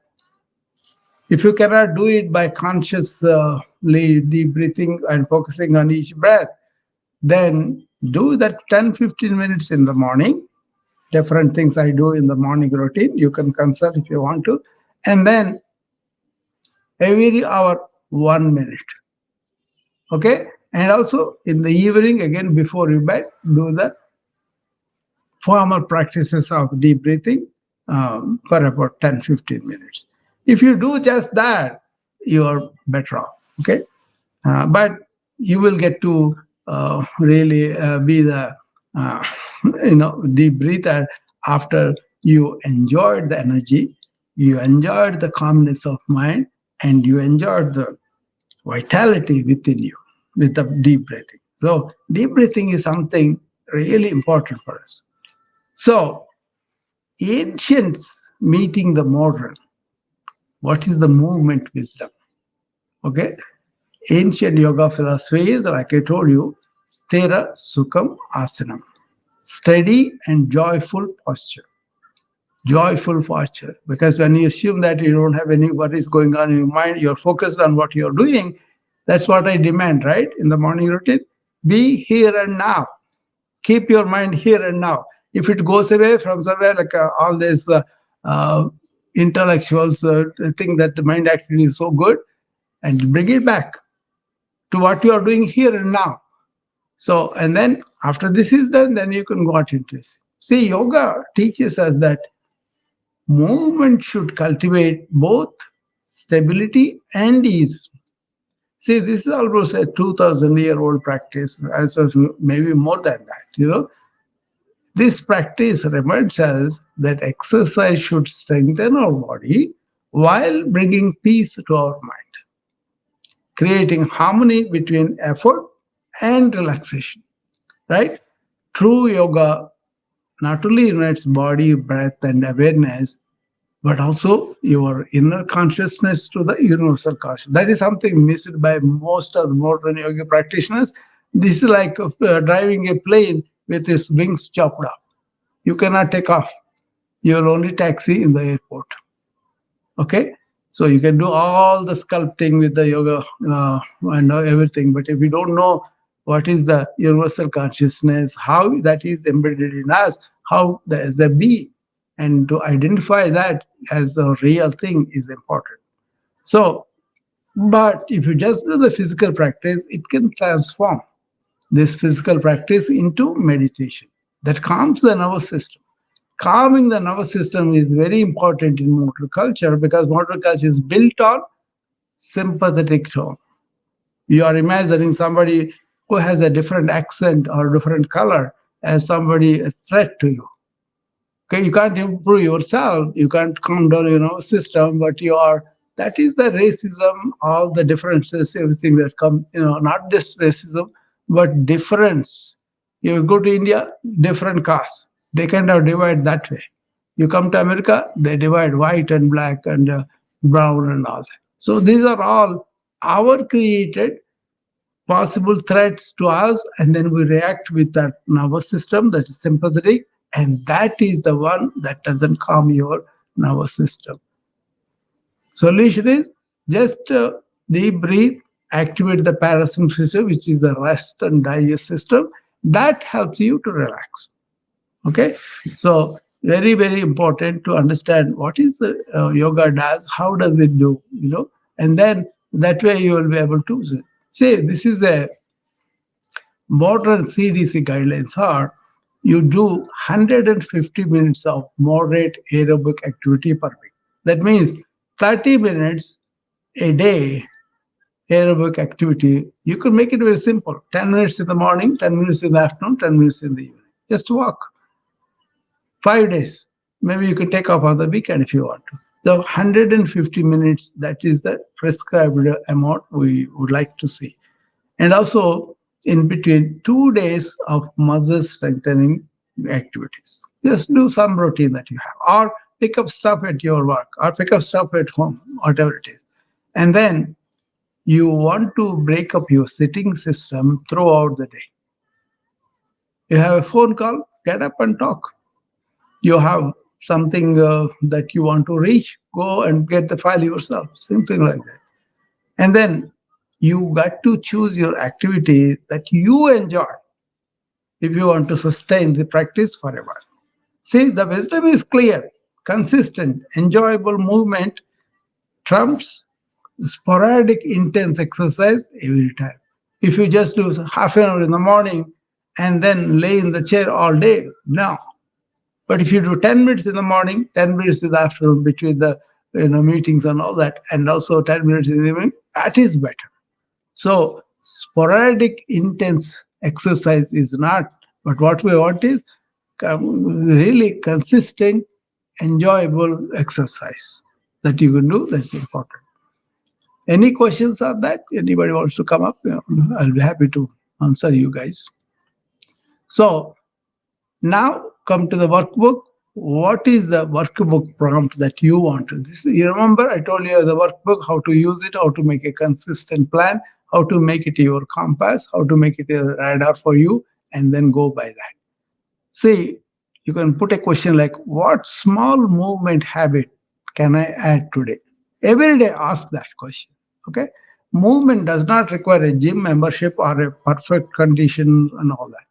If you cannot do it by consciously deep breathing and focusing on each breath, then do that 10-15 minutes in the morning. Different things I do in the morning routine. You can consult if you want to. And then every hour, 1 minute. Okay. And also in the evening, again, before you bed, do the formal practices of deep breathing for about 10-15 minutes. If you do just that, you are better off. Okay. But you will get to really be the uh, deep breather after you enjoyed the energy, you enjoyed the calmness of mind, and you enjoyed the vitality within you with the deep breathing. So deep breathing is something really important for us. So ancients meeting the modern, what is the movement wisdom? Okay. Ancient yoga philosophy is, like I told you, sthira sukham asanam, steady and joyful posture. Joyful posture. Because when you assume that you don't have any worries going on in your mind, you're focused on what you're doing. That's what I demand, right? In the morning routine. Be here and now. Keep your mind here and now. If it goes away from somewhere, like all these uh, intellectuals think that the mind activity is so good, and bring it back to what you are doing here and now. So, and then after this is done, then you can go out into this. See, yoga teaches us that movement should cultivate both stability and ease. See, this is almost a 2,000-year-old practice, as well, maybe more than that. This practice reminds us that exercise should strengthen our body while bringing peace to our mind, creating harmony between effort and relaxation, right? True yoga not only unites body, breath, and awareness, but also your inner consciousness to the universal consciousness. That is something missed by most of the modern yoga practitioners. This is like driving a plane with its wings chopped off. You cannot take off. You will only taxi in the airport. Okay. So you can do all the sculpting with the yoga and everything, but if you don't know what is the universal consciousness, how that is embedded in us, how there is a be, and to identify that as a real thing is important. So, but if you just do the physical practice, it can transform this physical practice into meditation that calms the nervous system. Calming the nervous system is very important in motor culture because motor culture is built on sympathetic tone. You are imagining somebody who has a different accent or different color as somebody a threat to you. Okay, you can't improve yourself, you can't calm down your nervous system, but you are. That is the racism, all the differences, everything that come. Not just racism, but difference. You go to India, different castes. They kind of divide that way. You come to America, they divide white and black and brown and all that. So these are all our created possible threats to us, and then we react with that nervous system that is sympathetic, and that is the one that doesn't calm your nervous system. Solution is just deep breathe, activate the parasympathetic system, which is the rest and digest system. That helps you to relax. Okay, so very very important to understand what is yoga does, how does it do, and then that way you will be able to say this is a modern CDC guidelines are you do 150 minutes of moderate aerobic activity per week. That means 30 minutes a day aerobic activity. You can make it very simple 10 minutes in the morning, 10 minutes in the afternoon, 10 minutes in the evening. Just walk 5 days. Maybe you can take off on the weekend if you want to. The 150 minutes, that is the prescribed amount we would like to see. And also in between 2 days of muscle strengthening activities. Just do some routine that you have, or pick up stuff at your work, or pick up stuff at home, whatever it is. And then you want to break up your sitting system throughout the day. You have a phone call, get up and talk. You have something that you want to reach, go and get the file yourself, something like that. And then you got to choose your activity that you enjoy if you want to sustain the practice forever. See, the wisdom is clear. Consistent, enjoyable movement trumps sporadic, intense exercise every time. If you just do half an hour in the morning and then lay in the chair all day, no. But if you do 10 minutes in the morning, 10 minutes in the afternoon between the meetings and all that, and also 10 minutes in the evening, that is better. So sporadic, intense exercise is not, but what we want is really consistent, enjoyable exercise that you can do. That's important. Any questions on that? Anybody wants to come up? I'll be happy to answer you guys. So now come to the workbook. What is the workbook prompt that you want? You remember I told you the workbook, how to use it, how to make a consistent plan, how to make it your compass, how to make it a radar for you, and then go by that. See, you can put a question like, what small movement habit can I add today? Every day ask that question. Okay. Movement does not require a gym membership or a perfect condition and all that.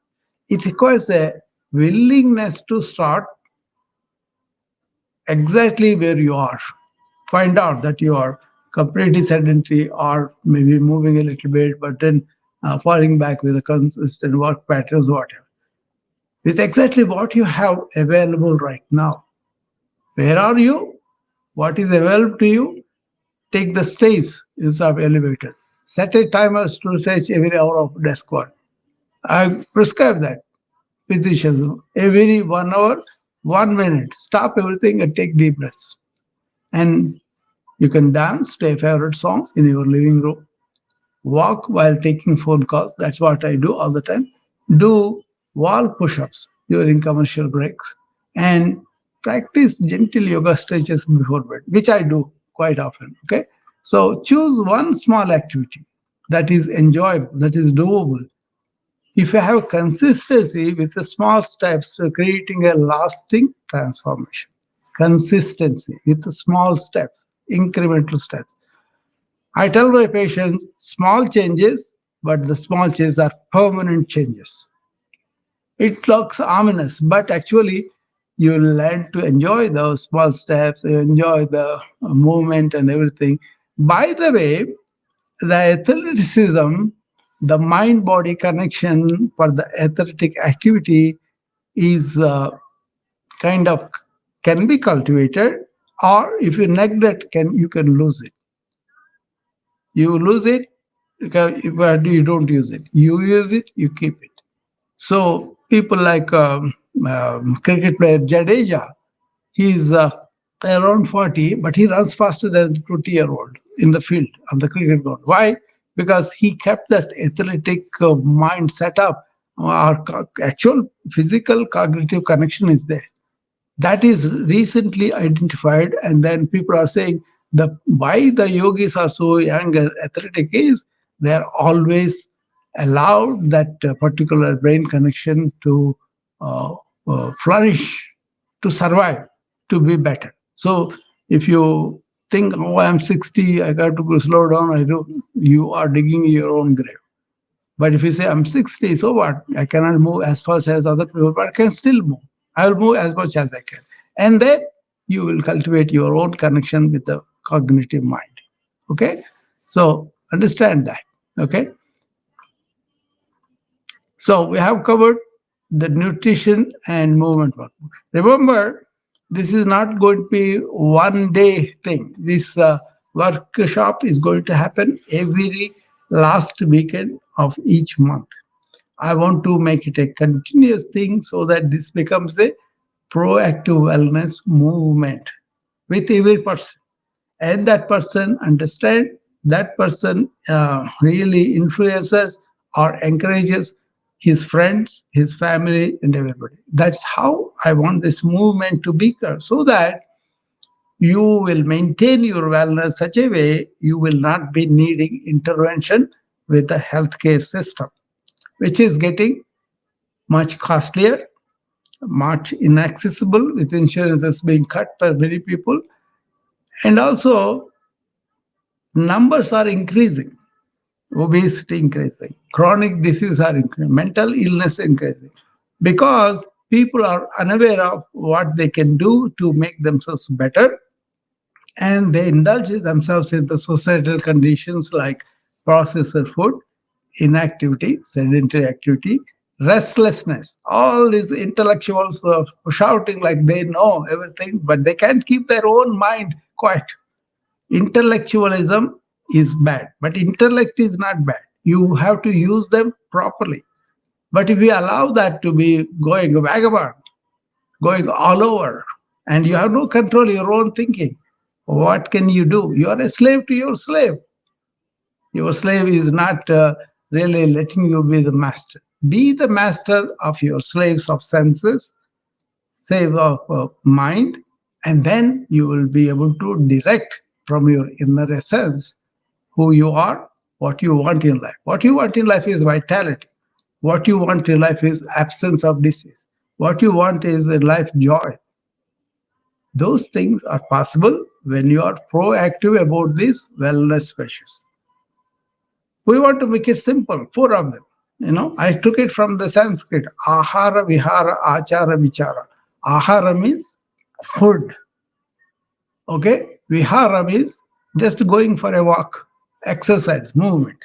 It requires a willingness to start exactly where you are. Find out that you are completely sedentary or maybe moving a little bit, but then falling back with a consistent work patterns, whatever. With exactly what you have available right now. Where are you? What is available to you? Take the stairs instead of elevator. Set a timer to stretch every hour of desk work. I prescribe that. Physicians, every 1 hour, 1 minute, stop everything and take deep breaths. And you can dance to a favorite song in your living room. Walk while taking phone calls. That's what I do all the time. Do wall push-ups during commercial breaks. And practice gentle yoga stretches before bed, which I do quite often. Okay. So choose one small activity that is enjoyable, that is doable. If you have consistency with the small steps to creating a lasting transformation. Consistency with the small steps, incremental steps. I tell my patients small changes, but the small changes are permanent changes. It looks ominous, but actually, you learn to enjoy those small steps, you enjoy the movement and everything. By the way, the athleticism, the mind body connection for the athletic activity is kind of can be cultivated, or if you neglect, you can lose it. You lose it because you don't use it. You use it, you keep it. So people like cricket player Jadeja. He's around 40, but he runs faster than a 20-year-old in the field on the cricket ground. Why? Because he kept that athletic mind set up. Our actual physical cognitive connection is there. That is recently identified, and then people are saying the why the yogis are so young and athletic is they are always allowed that particular brain connection to uh, flourish, to survive, to be better. So if you think, oh, I'm 60, I got to go slow down, I do, you are digging your own grave. But if you say I'm 60, so what? I cannot move as fast as other people, but I can still move. I will move as much as I can. And then you will cultivate your own connection with the cognitive mind. Okay? So understand that. Okay? So we have covered the nutrition and movement work. Remember, this is not going to be one day thing. This workshop is going to happen every last weekend of each month. I want to make it a continuous thing so that this becomes a proactive wellness movement with every person. And that person understand, that person really influences or encourages his friends, his family, and everybody. That's how I want this movement to be, so that you will maintain your wellness such a way you will not be needing intervention with the healthcare system, which is getting much costlier, much inaccessible, with insurances being cut by many people. And also, numbers are increasing, obesity increasing, chronic disease are increasing, mental illness increasing, because people are unaware of what they can do to make themselves better, and they indulge themselves in the societal conditions like processed food, inactivity, sedentary activity, restlessness. All these intellectuals are shouting like they know everything, but they can't keep their own mind quiet. Intellectualism is bad, but intellect is not bad. You have to use them properly. But if you allow that to be going vagabond, going all over, and you have no control your own thinking, what can you do? You are a slave to your slave. Your slave is not really letting you be the master. Be the master of your slaves of senses, slave of mind, and then you will be able to direct from your inner essence who you are, what you want in life. What you want in life is vitality. What you want in life is absence of disease. What you want is in life joy. Those things are possible when you are proactive about these wellness measures. We want to make it simple, four of them. I took it from the Sanskrit: ahara, vihara, achara, vichara. Ahara means food. Okay? Vihara means just going for a walk, exercise, movement.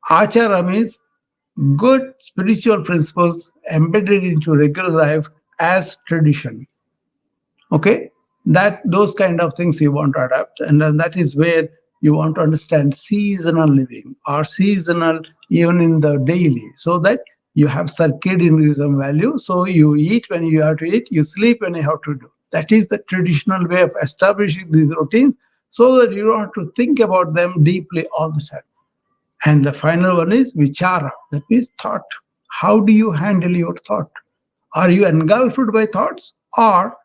Achara means good spiritual principles embedded into regular life as tradition. Okay, that those kind of things you want to adapt, and then that is where you want to understand seasonal living or seasonal even in the daily, so that you have circadian rhythm value. So you eat when you have to eat, you sleep when you have to do. That is the traditional way of establishing these routines, so that you don't have to think about them deeply all the time. And the final one is vichara, that means thought. How do you handle your thought? Are you engulfed by thoughts, or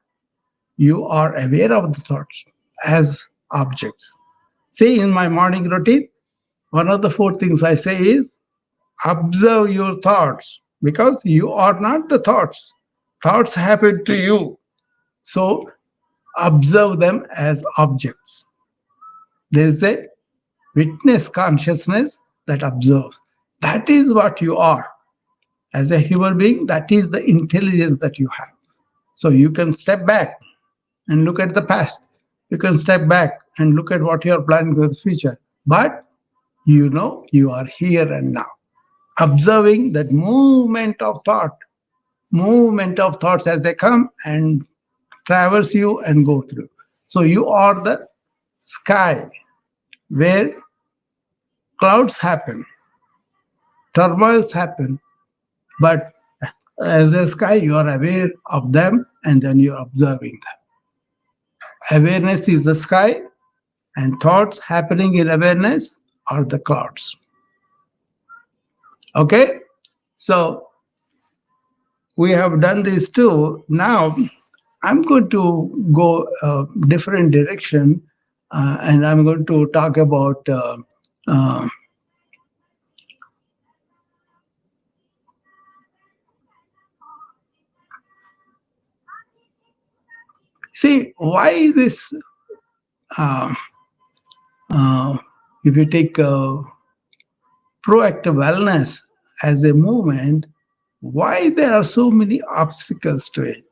you are aware of the thoughts as objects? See, in my morning routine, one of the four things I say is observe your thoughts, because you are not the thoughts. Thoughts happen to you. So observe them as objects. There is a witness consciousness that observes. That is what you are. As a human being, that is the intelligence that you have. So you can step back and look at the past. You can step back and look at what you are planning for the future. But you are here and now, observing that movement of thoughts as they come and traverse you and go through. So you are the sky where clouds happen, turmoils happen, but As a sky, you are aware of them and then you're observing them. Awareness is the sky, and thoughts happening in awareness are the clouds. Okay? So we have done these two. Now I'm going to go a different direction, and I'm going to talk about. Uh, See why this. Uh, uh, if you take proactive wellness as a movement, why there are so many obstacles to it?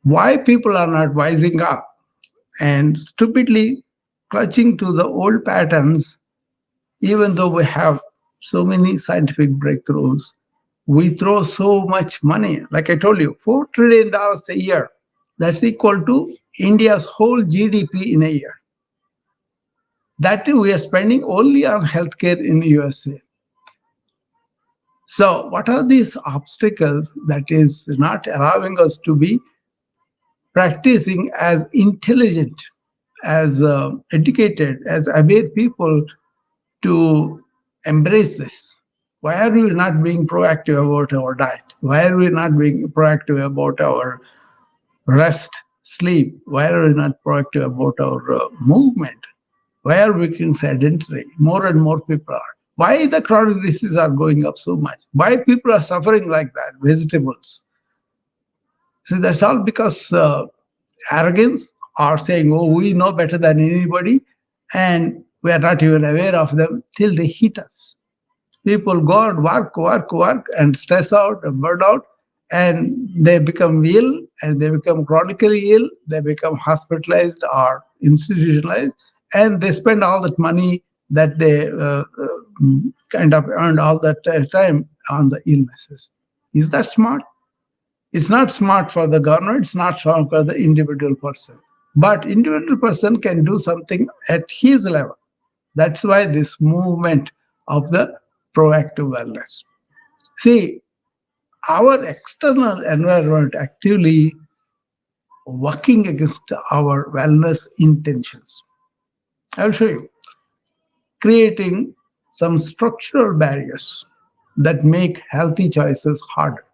Why people are not wising up and stupidly clutching to the old patterns, even though we have so many scientific breakthroughs? We throw so much money. Like I told you, $4 trillion a year. That's equal to India's whole GDP in a year. That too, we are spending only on healthcare in USA. So, what are these obstacles that is not allowing us to be practicing as intelligent, as educated, as aware people to embrace this? Why are we not being proactive about our diet? Why are we not being proactive about our rest, sleep? Why are we not proactive about our movement? Why are we becoming sedentary? More and more people are. Why the chronic diseases are going up so much? Why people are suffering like that? Vegetables. So that's all because arrogance or saying, oh, we know better than anybody, and we are not even aware of them till they hit us. People go and work, and stress out and burn out, and they become ill and they become chronically ill. They become hospitalized or institutionalized, and they spend all that money that they kind of earned all that time on the illnesses. Is that smart? It's not smart for the government, it's not smart for the individual person. But individual person can do something at his level. That's why this movement of the proactive wellness. See, our external environment actively working against our wellness intentions. I'll show you. Creating some structural barriers that make healthy choices harder.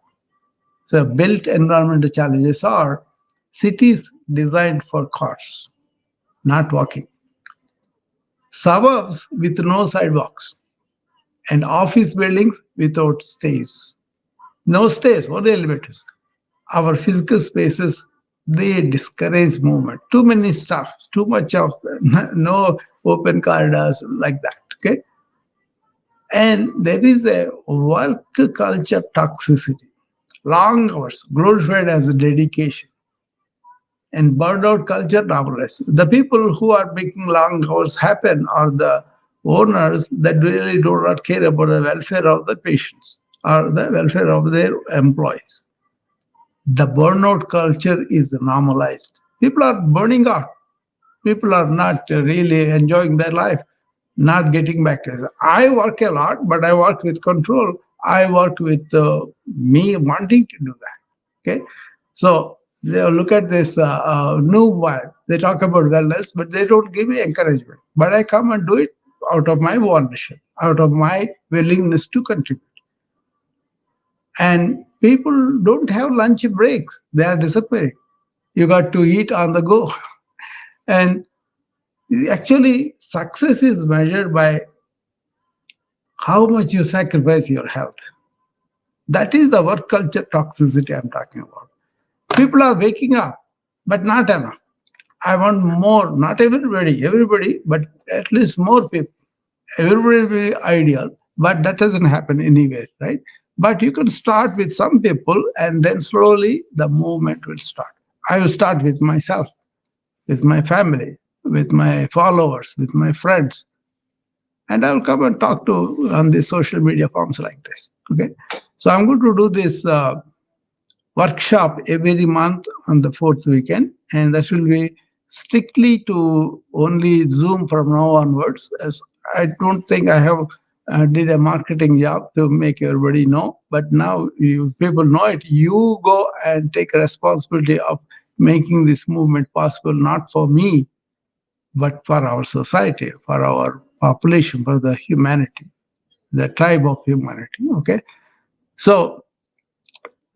So, built environmental challenges are cities designed for cars, not walking, suburbs with no sidewalks, and office buildings without stairs. No stairs, only elevators. Our physical spaces, they discourage movement. Too many stuff, too much of no open corridors like that. Okay. And there is a work culture toxicity. Long hours, glorified as a dedication, and burnout culture normalized. The people who are making long hours happen are the owners that really do not care about the welfare of the patients or the welfare of their employees. The burnout culture is normalized. People are burning out. People are not really enjoying their life, not getting back to it. I work a lot, but I work with control. I work with me wanting to do that. Okay. So they look at this new wire. They talk about wellness, but they don't give me encouragement. But I come and do it out of my volition, out of my willingness to contribute. And people don't have lunch breaks. They are disappearing. You got to eat on the go. And actually, success is measured by how much you sacrifice your health. That is the work culture toxicity I'm talking about. People are waking up, but not enough. I want more, not everybody, but at least more people. Everybody will be ideal, but that doesn't happen anywhere, right? But you can start with some people and then slowly the movement will start. I will start with myself, with my family, with my followers, with my friends, and I'll come and talk to on the social media forms like this. Okay, so I'm going to do this workshop every month on the fourth weekend, and that will be strictly to only Zoom from now onwards. As I don't think I have did a marketing job to make everybody know. But now people know it. You go and take responsibility of making this movement possible, not for me, but for our society, for our population, for the humanity, the tribe of humanity. Okay. So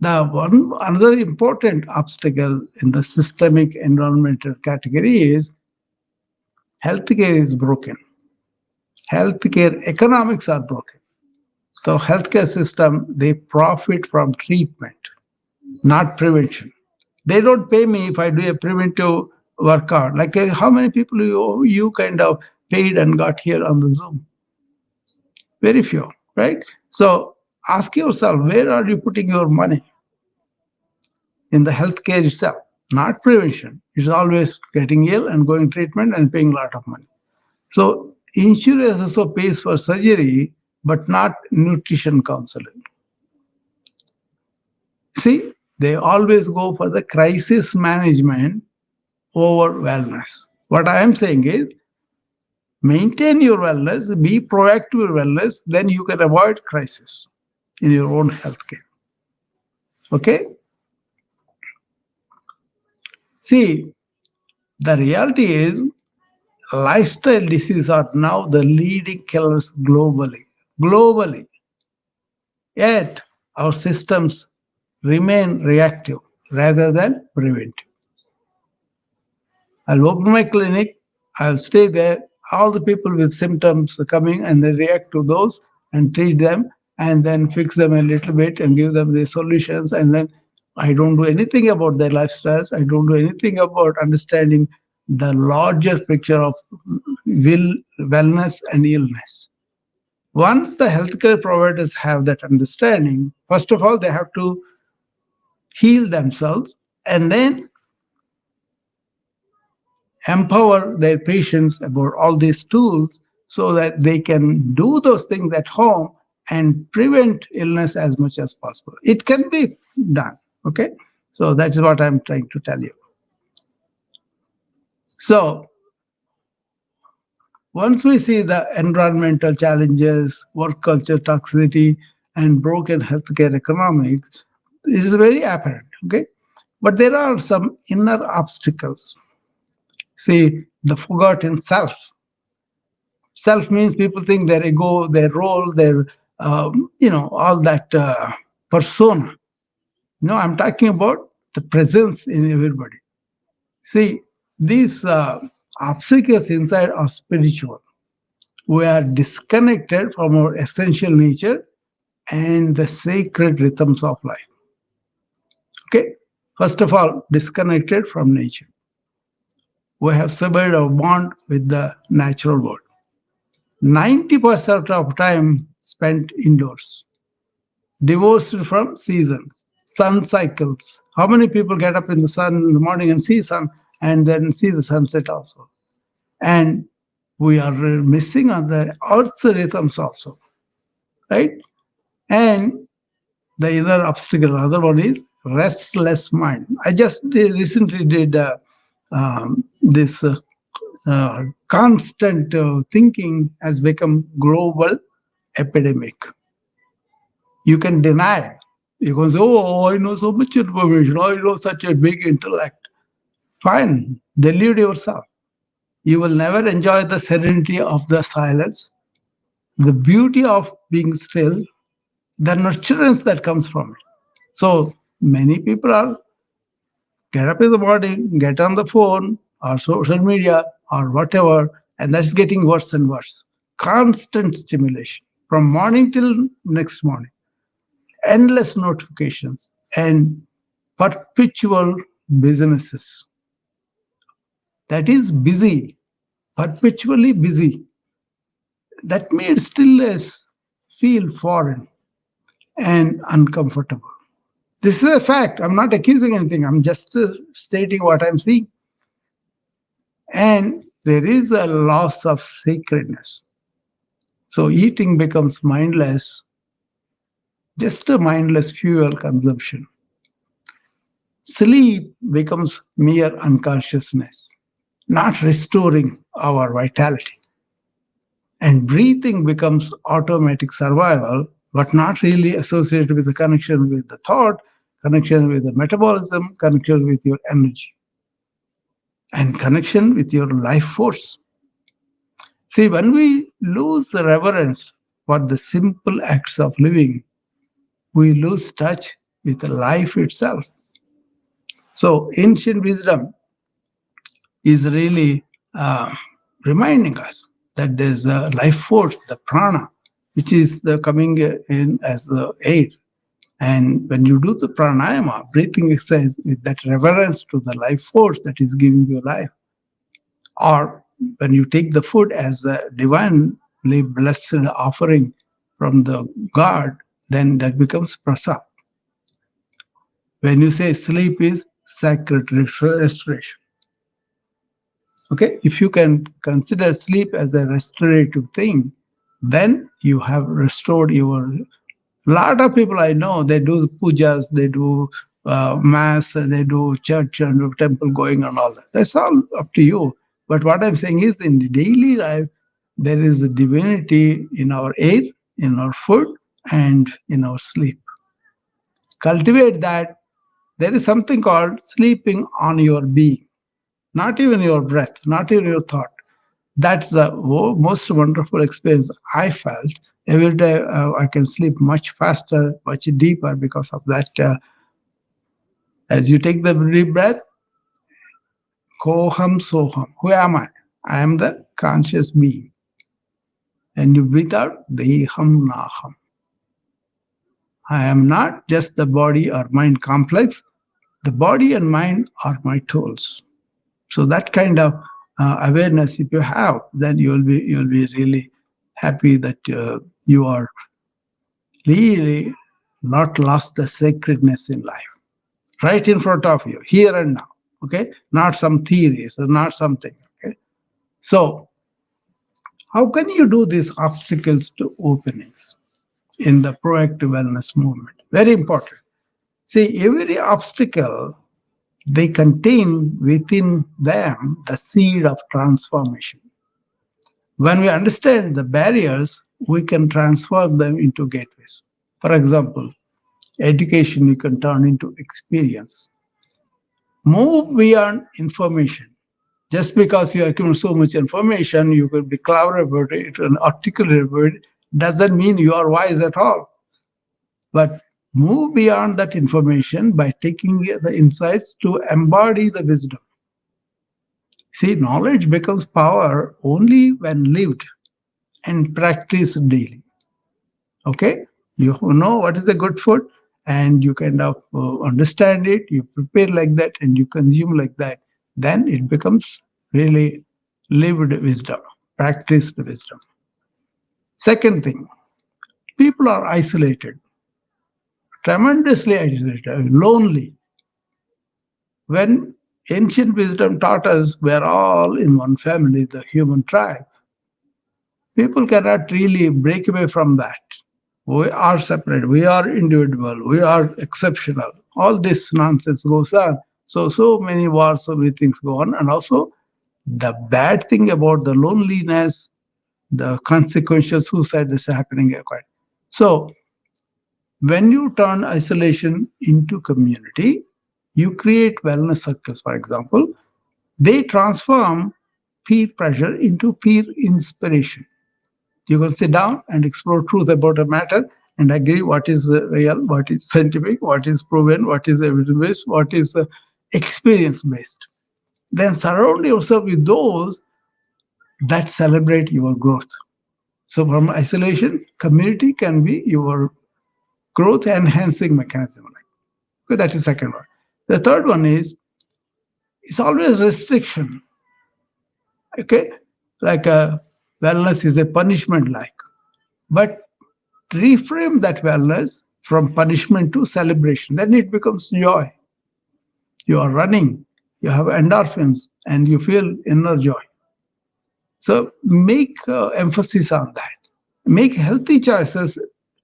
the one another important obstacle in the systemic environmental category is healthcare is broken. Healthcare economics are broken. So healthcare system, they profit from treatment, not prevention. They don't pay me if I do a preventive workout. Like how many people you kind of paid and got here on the Zoom? Very few, right? So ask yourself, where are you putting your money? In the healthcare itself, not prevention. It's always getting ill and going treatment and paying a lot of money. So insurance also pays for surgery, but not nutrition counseling. See, they always go for the crisis management over wellness. What I am saying is maintain your wellness, be proactive with wellness, then you can avoid crisis in your own healthcare. Okay? See, the reality is lifestyle diseases are now the leading killers globally. Globally. Yet our systems remain reactive rather than preventive. I'll open my clinic, I'll stay there. All the people with symptoms are coming and they react to those and treat them and then fix them a little bit and give them the solutions. And then I don't do anything about their lifestyles. I don't do anything about understanding the larger picture of wellness and illness. Once the healthcare providers have that understanding, first of all, they have to heal themselves and then empower their patients about all these tools so that they can do those things at home and prevent illness as much as possible. It can be done. Okay. So that's what I'm trying to tell you. So once we see the environmental challenges, work culture toxicity, and broken healthcare economics, this is very apparent. Okay. But there are some inner obstacles. See, the forgotten self. Self means people think their ego, their role, their, all that persona. No, I'm talking about the presence in everybody. See, these obstacles inside are spiritual. We are disconnected from our essential nature and the sacred rhythms of life. Okay? First of all, disconnected from nature. We have severed our bond with the natural world. 90% of time spent indoors, divorced from seasons, sun cycles. How many people get up in the sun in the morning and see sun and then see the sunset also? And we are missing on the earth's rhythms also, right? And the inner obstacle, other one is restless mind. I just recently did this constant thinking has become global epidemic. You can deny. You can say, oh, I know so much information. I know such a big intellect. Fine, delude yourself. You will never enjoy the serenity of the silence, the beauty of being still, the nurturance that comes from it. So many people are get up in the morning, get on the phone or social media or whatever, and that's getting worse and worse. Constant stimulation from morning till next morning, endless notifications, and perpetual businesses. That is busy, perpetually busy. That made stillness feel foreign and uncomfortable. This is a fact. I'm not accusing anything. I'm just stating what I'm seeing. And there is a loss of sacredness. So eating becomes mindless, just a mindless fuel consumption. Sleep becomes mere unconsciousness, not restoring our vitality. And breathing becomes automatic survival, but not really associated with the connection with the thought, connection with the metabolism, connection with your energy, and connection with your life force. See, when we lose the reverence for the simple acts of living, we lose touch with life itself. So, ancient wisdom is really reminding us that there's a life force, the prana, which is the coming in as the air. And when you do the pranayama, breathing exercise with that reverence to the life force that is giving you life, or when you take the food as a divinely blessed offering from the God, then that becomes prasad. When you say sleep is sacred restoration, okay, if you can consider sleep as a restorative thing, then you have restored your. Lot of people I know, they do pujas, they do mass, they do church and temple going and all that. That's all up to you. But what I'm saying is, in the daily life, there is a divinity in our air, in our food, and in our sleep. Cultivate that. There is something called sleeping on your being, not even your breath, not even your thought. That's the most wonderful experience I felt. Every day I can sleep much faster, much deeper because of that. As you take the deep breath, koham soham. Who am I? I am the conscious being. And you breathe out, deham naham. I am not just the body or mind complex. The body and mind are my tools. So that kind of awareness, if you have, then you'll be really happy that you are really not lost the sacredness in life, right in front of you, here and now. Okay, not some theories or not something. Okay, so how can you do these obstacles to openings in the proactive wellness movement? Very important. See, every obstacle, they contain within them the seed of transformation. When we understand the barriers, we can transform them into gateways. For example, education you can turn into experience. Move beyond information. Just because you are given so much information, you could be clever about it and articulate about it, doesn't mean you are wise at all. But move beyond that information by taking the insights to embody the wisdom. See, knowledge becomes power only when lived and practiced daily. Okay, you know what is the good food, and you kind of understand it, you prepare like that, and you consume like that, then it becomes really lived wisdom, practiced wisdom. Second thing, people are isolated, tremendously isolated, lonely. When ancient wisdom taught us we're all in one family, the human tribe, people cannot really break away from that. We are separate, we are individual, we are exceptional. All this nonsense goes on. So many wars, so many things go on. And also, the bad thing about the loneliness, the consequential suicide that's happening. So, when you turn isolation into community, you create wellness circles, for example. They transform peer pressure into peer inspiration. You can sit down and explore truth about a matter and agree what is real, what is scientific, what is proven, what is evidence based, what is experience based. Then surround yourself with those that celebrate your growth. So, from isolation, community can be your growth enhancing mechanism. Okay, that is second one. The third one is it's always restriction. Okay, like wellness is a punishment like, but reframe that wellness from punishment to celebration. Then it becomes joy. You are running, you have endorphins, and you feel inner joy. So make emphasis on that. Make healthy choices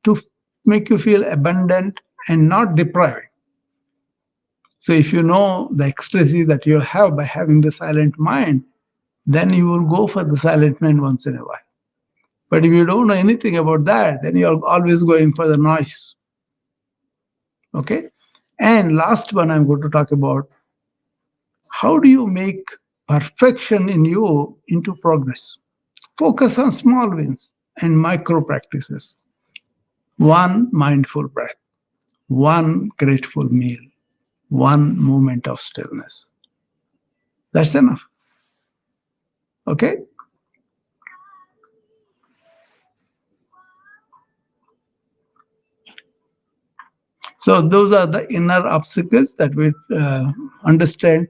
to make you feel abundant and not deprived. So if you know the ecstasy that you have by having the silent mind, then you will go for the silent mind once in a while. But if you don't know anything about that, then you're always going for the noise. Okay. And last one, I'm going to talk about how do you make perfection in you into progress. Focus on small wins and micro practices. One mindful breath, one grateful meal, one moment of stillness. That's enough. Okay. So those are the inner obstacles that we understand,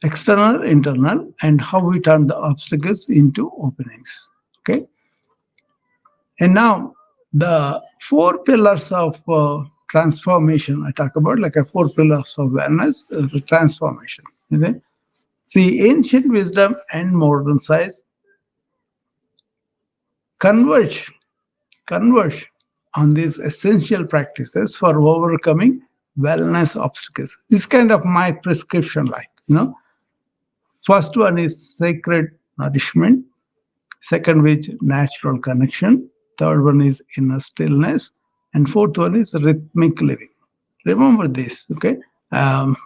external, internal, and how we turn the obstacles into openings. Okay. And now the four pillars of transformation I talk about, like a four pillars of awareness, transformation. Okay. See, ancient wisdom and modern science converge converge on these essential practices for overcoming wellness obstacles. This kind of my prescription, like, first one is sacred nourishment, second which natural connection, third one is inner stillness, and fourth one is rhythmic living. Remember this, okay? Um,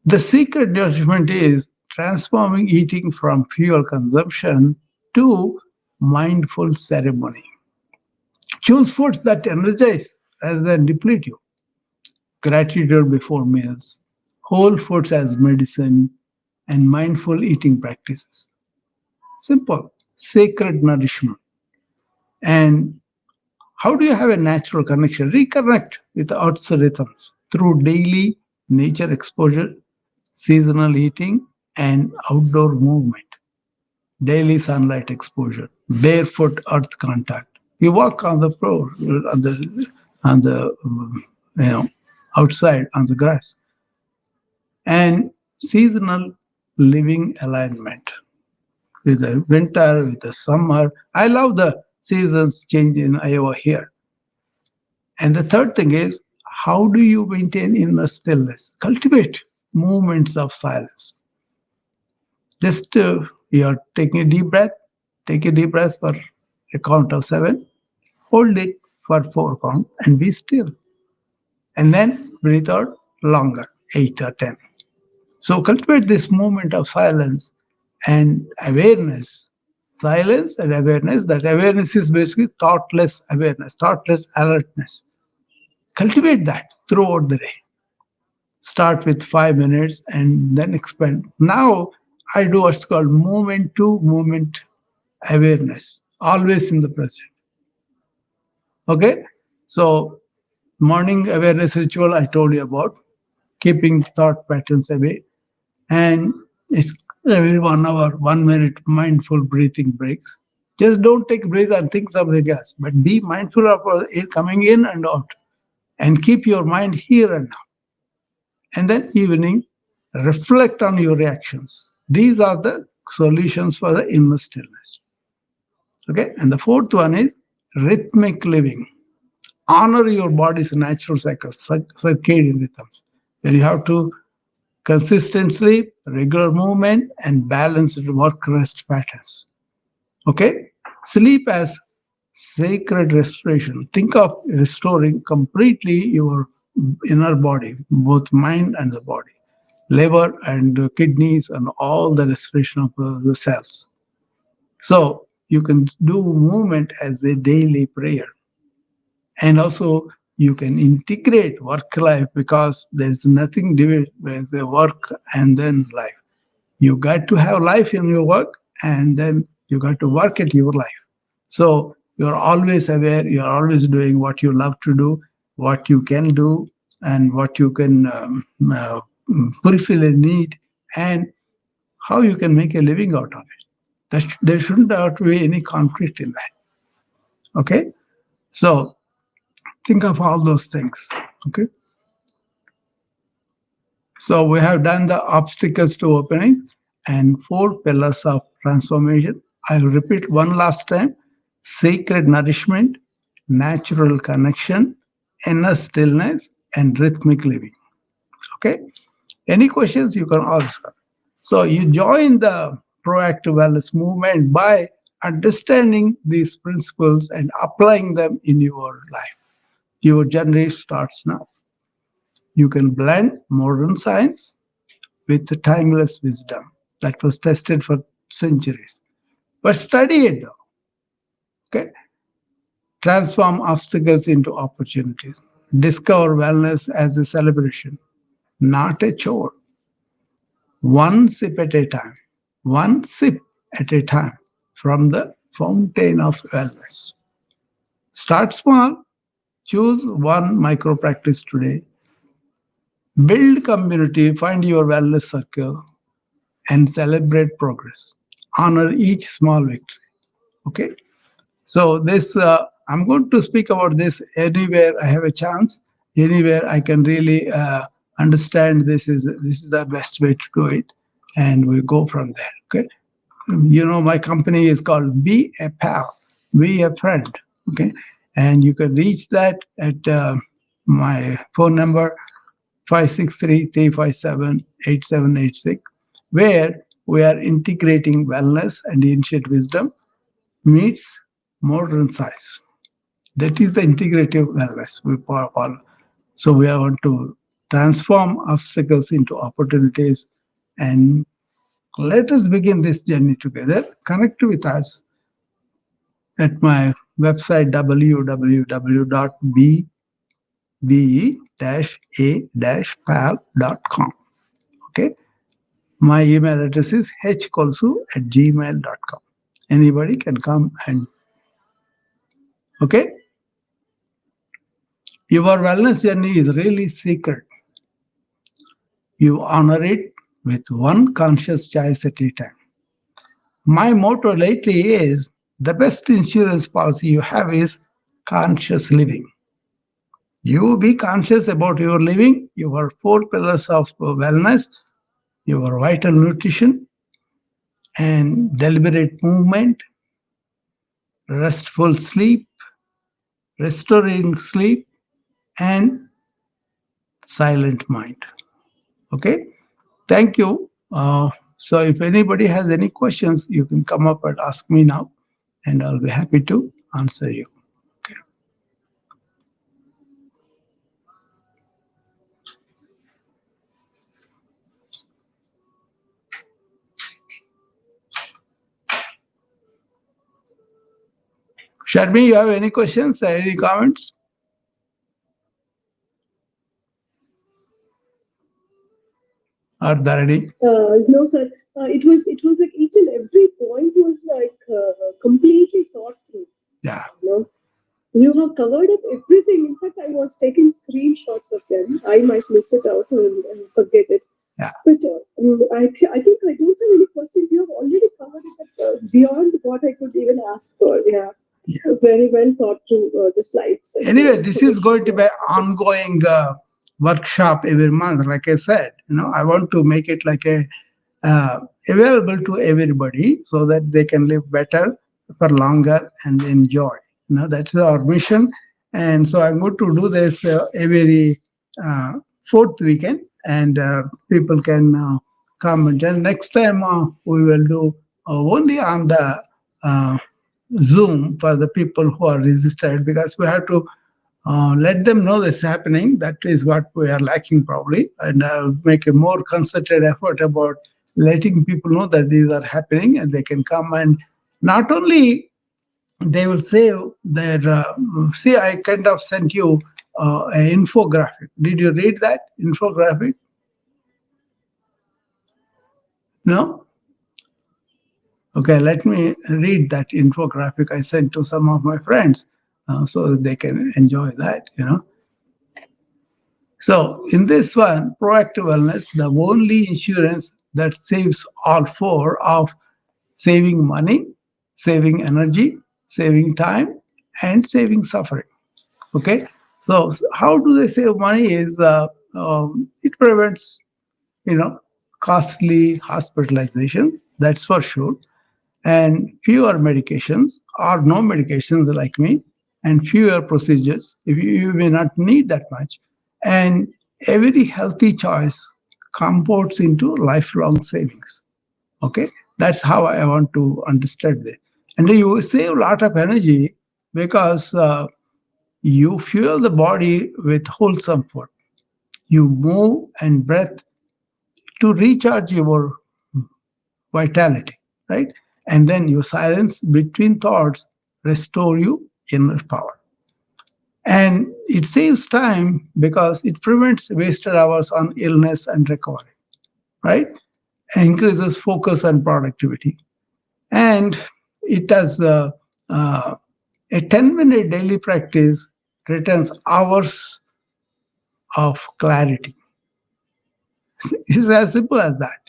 the secret nourishment is transforming eating from fuel consumption to mindful ceremony. Choose foods that energize rather than deplete you. Gratitude before meals, whole foods as medicine, and mindful eating practices. Simple, sacred nourishment. And how do you have a natural connection? Reconnect with the Earth's rhythms through daily nature exposure, seasonal eating, and outdoor movement. Daily sunlight exposure, barefoot earth contact. You walk on the floor, on the outside on the grass, and seasonal living alignment with the winter, with the summer. I love the seasons change in Iowa here. And the third thing is, how do you maintain inner stillness? Cultivate moments of silence. Just you're taking a deep breath. Take a deep breath for a count of 7. Hold it for 4 count and be still. And then breathe out longer, 8 or 10. So cultivate this moment of silence and awareness. Silence and awareness. That awareness is basically thoughtless awareness, thoughtless alertness. Cultivate that throughout the day. Start with 5 minutes and then expand. Now I do what's called moment to moment awareness, always in the present. Okay. So morning awareness ritual I told you about, keeping thought patterns away, and it's every 1 hour, 1 minute mindful breathing breaks. Just don't take breath and think something else, but be mindful of air coming in and out, and keep your mind here and now. And then evening, reflect on your reactions. These are the solutions for the inner stillness. Okay, and the fourth one is rhythmic living. Honor your body's natural cycles, circadian rhythms, where you have to consistent sleep, regular movement, and balanced work rest patterns. Okay? Sleep as sacred restoration. Think of restoring completely your inner body, both mind and the body, liver and kidneys, and all the restoration of the cells. So you can do movement as a daily prayer. And also you can integrate work life, because there's nothing divided. There's a work and then life. You got to have life in your work, and then you got to work at your life. So you're always aware, you're always doing what you love to do, what you can do, and what you can fulfill a need, and how you can make a living out of it. There shouldn't have to be any conflict in that. Okay. So think of all those things. Okay. So we have done the obstacles to opening and four pillars of transformation. I will repeat one last time: sacred nourishment, natural connection, inner stillness, and rhythmic living. Okay. Any questions you can ask. So you join the proactive wellness movement by understanding these principles and applying them in your life. Your journey starts now. You can blend modern science with the timeless wisdom that was tested for centuries. But study it though. Okay? Transform obstacles into opportunities. Discover wellness as a celebration, not a chore. One sip at a time. One sip at a time from the fountain of wellness. Start small. Choose one micro practice today. Build community. Find your wellness circle and celebrate progress. Honor each small victory. Okay. So this I'm going to speak about this anywhere I have a chance, anywhere I can really understand this is the best way to do it, and we go from there. Okay, my company is called Be a Pal, Be a Friend. Okay, and you can reach that at my phone number 563-357-8786, where we are integrating wellness and ancient wisdom meets modern science. That is the integrative wellness we follow. So we are going to transform obstacles into opportunities, and let us begin this journey together. Connect with us at my website www.be-a-pal.com. Okay. My email address is hkolsu@gmail.com. Anybody can come and okay. Your wellness journey is really secret. You honor it with one conscious choice at a time. My motto lately is the best insurance policy you have is conscious living. You be conscious about your living, your four pillars of wellness, your vital nutrition and deliberate movement, restful sleep, restoring sleep, and silent mind. Okay. Thank you. So if anybody has any questions, you can come up and ask me now, and I'll be happy to answer you. Okay. Sharmi, you have any questions, any comments? Are there any? No, sir. It was like each and every point was like completely thought through. Yeah. You know, you have covered up everything. In fact, I was taking screenshots of them. I might miss it out and forget it. Yeah. But I think I don't have any questions. You have already covered it beyond what I could even ask for. Yeah. Yeah. Very well thought through the slides. Anyway, this is going to be ongoing workshop every month. Like I said, I want to make it like a available to everybody so that they can live better for longer and enjoy. That's our mission. And so I'm going to do this every fourth weekend, and people can come. And then next time we will do only on the Zoom for the people who are registered, because we have to let them know this happening. That is what we are lacking probably, and I'll make a more concerted effort about letting people know that these are happening, and they can come, and not only they will save their. See, I kind of sent you an infographic. Did you read that infographic? No. Okay, let me read that infographic I sent to some of my friends so that they can enjoy that. So, in this one, proactive wellness, the only insurance that saves all four of saving money, saving energy, saving time, and saving suffering. Okay, so how do they save money? Is it prevents you know costly hospitalization. That's for sure, and fewer medications or no medications like me, and fewer procedures if you may not need that much, and every healthy choice compounds into lifelong savings. Okay, that's how I want to understand this. And you save a lot of energy because you fuel the body with wholesome food. You move and breathe to recharge your vitality, right? And then you silence between thoughts, restore you inner power. And it saves time because it prevents wasted hours on illness and recovery, right? Increases focus and productivity. And it has a 10-minute daily practice returns hours of clarity. It's as simple as that.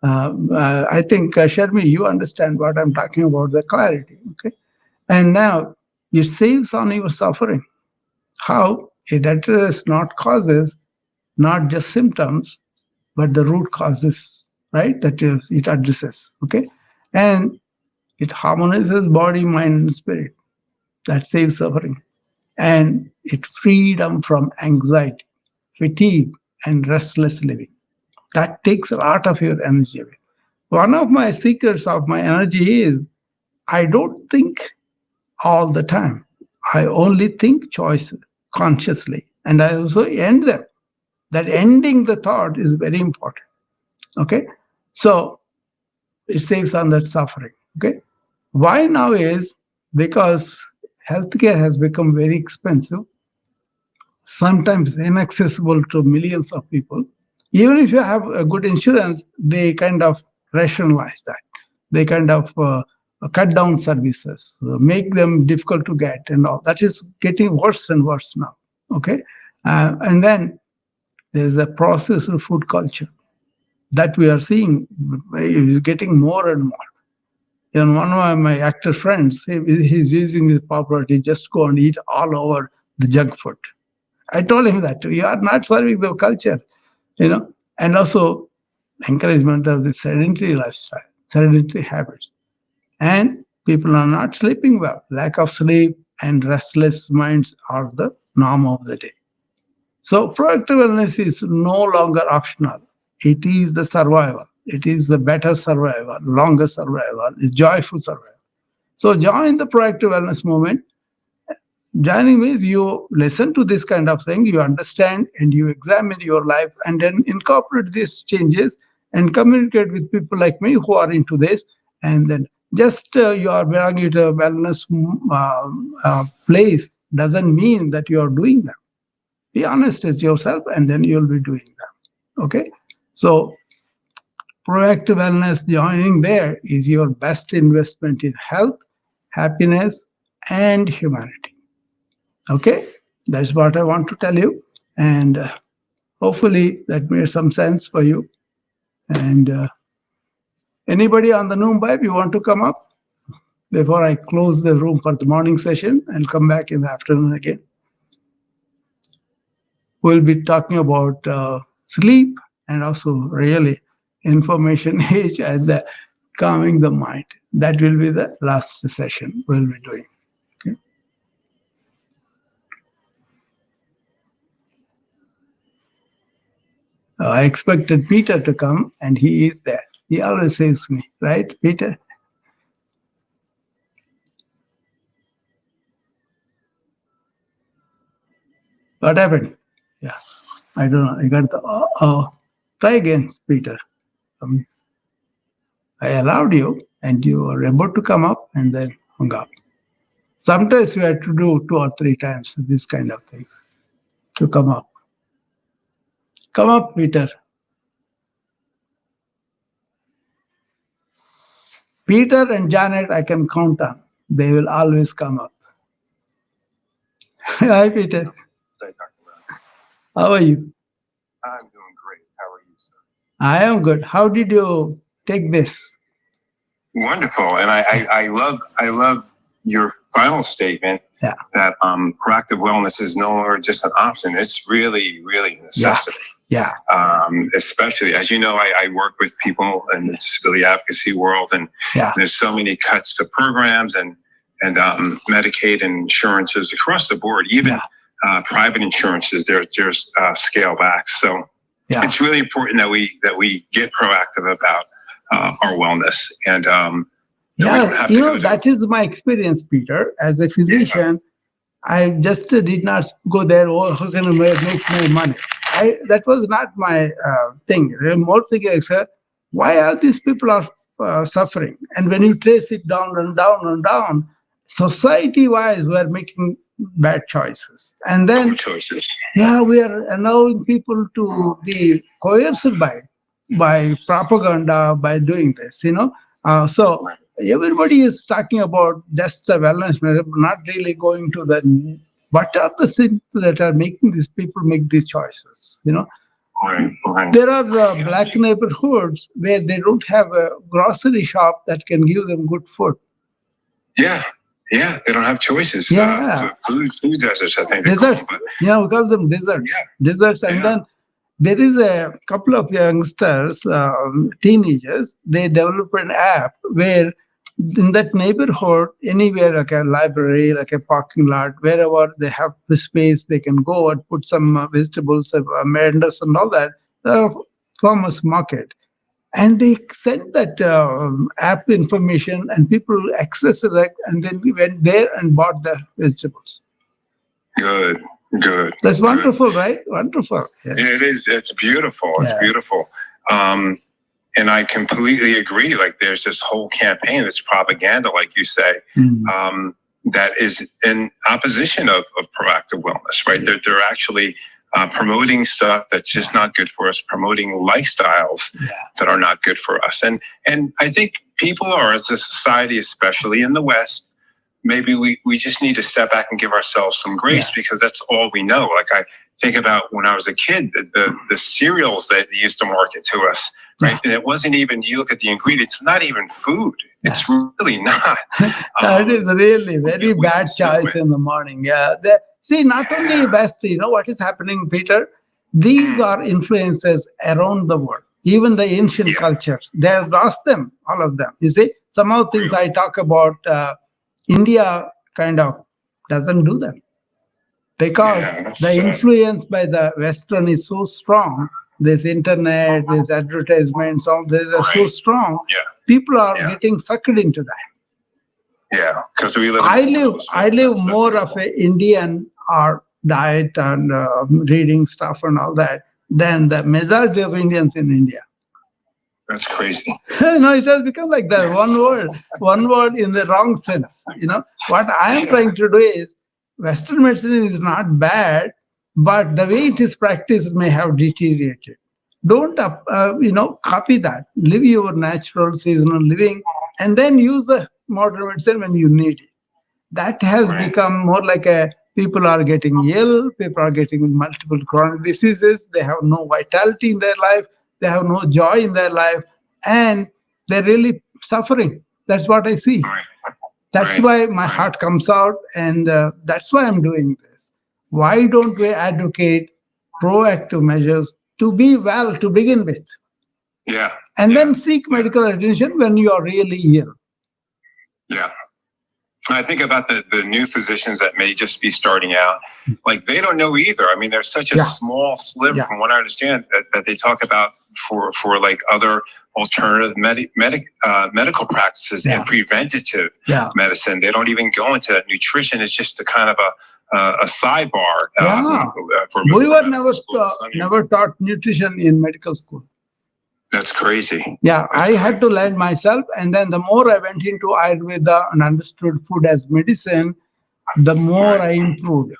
I think, Sharmi, you understand what I'm talking about, the clarity. Okay. And now it saves on your suffering. How? It addresses not causes, not just symptoms, but the root causes, right? That is, it addresses. Okay. And it harmonizes body, mind, and spirit. That saves suffering. And it freedom from anxiety, fatigue, and restless living. That takes a lot of your energy away. One of my secrets of my energy is I don't think all the time. I only think choice consciously, and I also end them. That ending the thought is very important. Okay, so it saves on that suffering. Okay, why now is because healthcare has become very expensive, sometimes inaccessible to millions of people. Even if you have a good insurance, they kind of rationalize that. They kind of cut down services, make them difficult to get, and all. That is getting worse and worse now. Okay, and then there is a processed food culture that we are seeing is getting more and more. And one of my actor friends, he's using his popularity just go and eat all over the junk food. I told him that you are not serving the culture, and also encouragement of the sedentary lifestyle, sedentary habits. And people are not sleeping well. Lack of sleep and restless minds are the norm of the day. So proactive wellness is no longer optional. It is the survival. It is the better survival, longer survival, it's joyful survival. So join the proactive wellness movement. Joining means you listen to this kind of thing, you understand and you examine your life and then incorporate these changes and communicate with people like me who are into this. And then just you are belonging to a wellness place doesn't mean that you are doing them. Be honest with yourself and then you'll be doing them. Okay. So proactive wellness, joining there is your best investment in health, happiness, and humanity. Okay, that's what I want to tell you, and hopefully that made some sense for you. And anybody on the Noom Vibe, you want to come up before I close the room for the morning session and come back in the afternoon again? We'll be talking about sleep and also really information age and calming the mind. That will be the last session we'll be doing. Okay. I expected Peter to come, and he is there. He always saves me, right, Peter? What happened? Yeah, I don't know. I got the. Try again, Peter. I allowed you, and you were about to come up, and then hung up. Sometimes we have to do 2 or 3 times this kind of thing to come up. Come up, Peter. Peter and Janet, I can count on. They will always come up. Hi, Peter. Hey, Dr. Brown. How are you? I'm doing great. How are you, sir? I am good. How did you take this? Wonderful. And I love your final statement Yeah. that proactive wellness is no longer just an option. It's really, really a necessity. Yeah. Especially, as you know, I work with people in the disability advocacy world, and there's so many cuts to programs and Medicaid and insurances across the board, even private insurances, there's scale backs. So it's really important that we get proactive about our wellness. And Yeah, that is my experience, Peter. As a physician, I just did not go there. Oh, how can I make my money? That was not my thing. More thing is, why are these people are suffering? And when you trace it down and down and down, society-wise, we are making bad choices. And then, we are allowing people to be coerced by propaganda, by doing this. So everybody is talking about just a wellness measure, not really going to the what are the things that are making these people make these choices. There are black neighborhoods where they don't have a grocery shop that can give them good food. Yeah, they don't have choices. Food deserts, I think. Deserts. We call them deserts. Deserts, and then there is a couple of youngsters, teenagers. They developed an app where, in that neighborhood, anywhere like a library, like a parking lot, wherever they have the space, they can go and put some vegetables, vendors, and all that. Farmers market. And they sent that app information, and people accessed it, and then we went there and bought the vegetables. Good. That's wonderful, right? Wonderful. Yeah. It is. It's beautiful. It's beautiful. And I completely agree. Like, there's this whole campaign, this propaganda, like you say, that is in opposition of proactive wellness, right? They're actually promoting stuff that's just not good for us, promoting lifestyles that are not good for us. And I think people are, as a society, especially in the West, maybe we just need to step back and give ourselves some grace, because that's all we know. Like, I think about when I was a kid, the cereals that they used to market to us, right? And it wasn't even, you look at the ingredients, it's not even food. It's really not. It is really very bad choice in the morning. See, not only West, what is happening, Peter? These are influences around the world. Even the ancient cultures, they have lost them, all of them. You see, some of the things I talk about, India kind of doesn't do them, because the influence by the Western is so strong. This internet, this advertisements, all these are so strong. People are getting sucked into that. Because we live. I live more of an Indian diet and reading stuff and all that than the majority of Indians in India. That's crazy. It has become like that. One word in the wrong sense. What I am trying to do is, Western medicine is not bad, but the way it is practiced may have deteriorated. Don't, copy that. Live your natural seasonal living, and then use the modern medicine when you need it. That has become more like people are getting ill, people are getting multiple chronic diseases, they have no vitality in their life, they have no joy in their life, and they're really suffering. That's what I see. That's why my heart comes out, and that's why I'm doing this. Why don't we advocate proactive measures to be well to begin with? And then seek medical attention when you are really ill. I think about the new physicians that may just be starting out. Like, they don't know either. I mean, there's such a small sliver, from what I understand, that they talk about for like other alternative medical practices and preventative medicine. They don't even go into that. Nutrition is just a kind of a sidebar. We were never taught nutrition in medical school. That's crazy. I had to learn myself, and then the more I went into Ayurveda and understood food as medicine, the more I improved.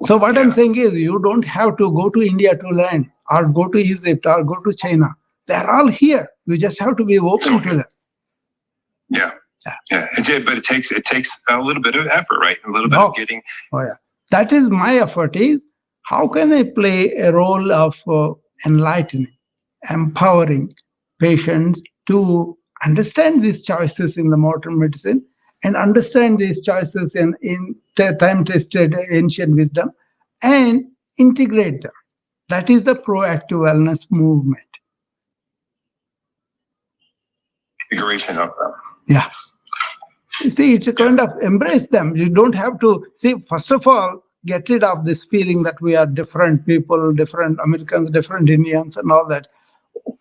So what I'm saying is, you don't have to go to India to learn, or go to Egypt, or go to China. They're all here. You just have to be open to them. But it takes a little bit of effort, right? A little bit of getting. That is my effort. Is how can I play a role of enlightening, empowering patients to understand these choices in the modern medicine, and understand these choices in time-tested ancient wisdom, and integrate them. That is the proactive wellness movement. Integration of them. You see, it's a kind of embrace them. You don't have to see, first of all, get rid of this feeling that we are different people, different Americans, different Indians, and all that.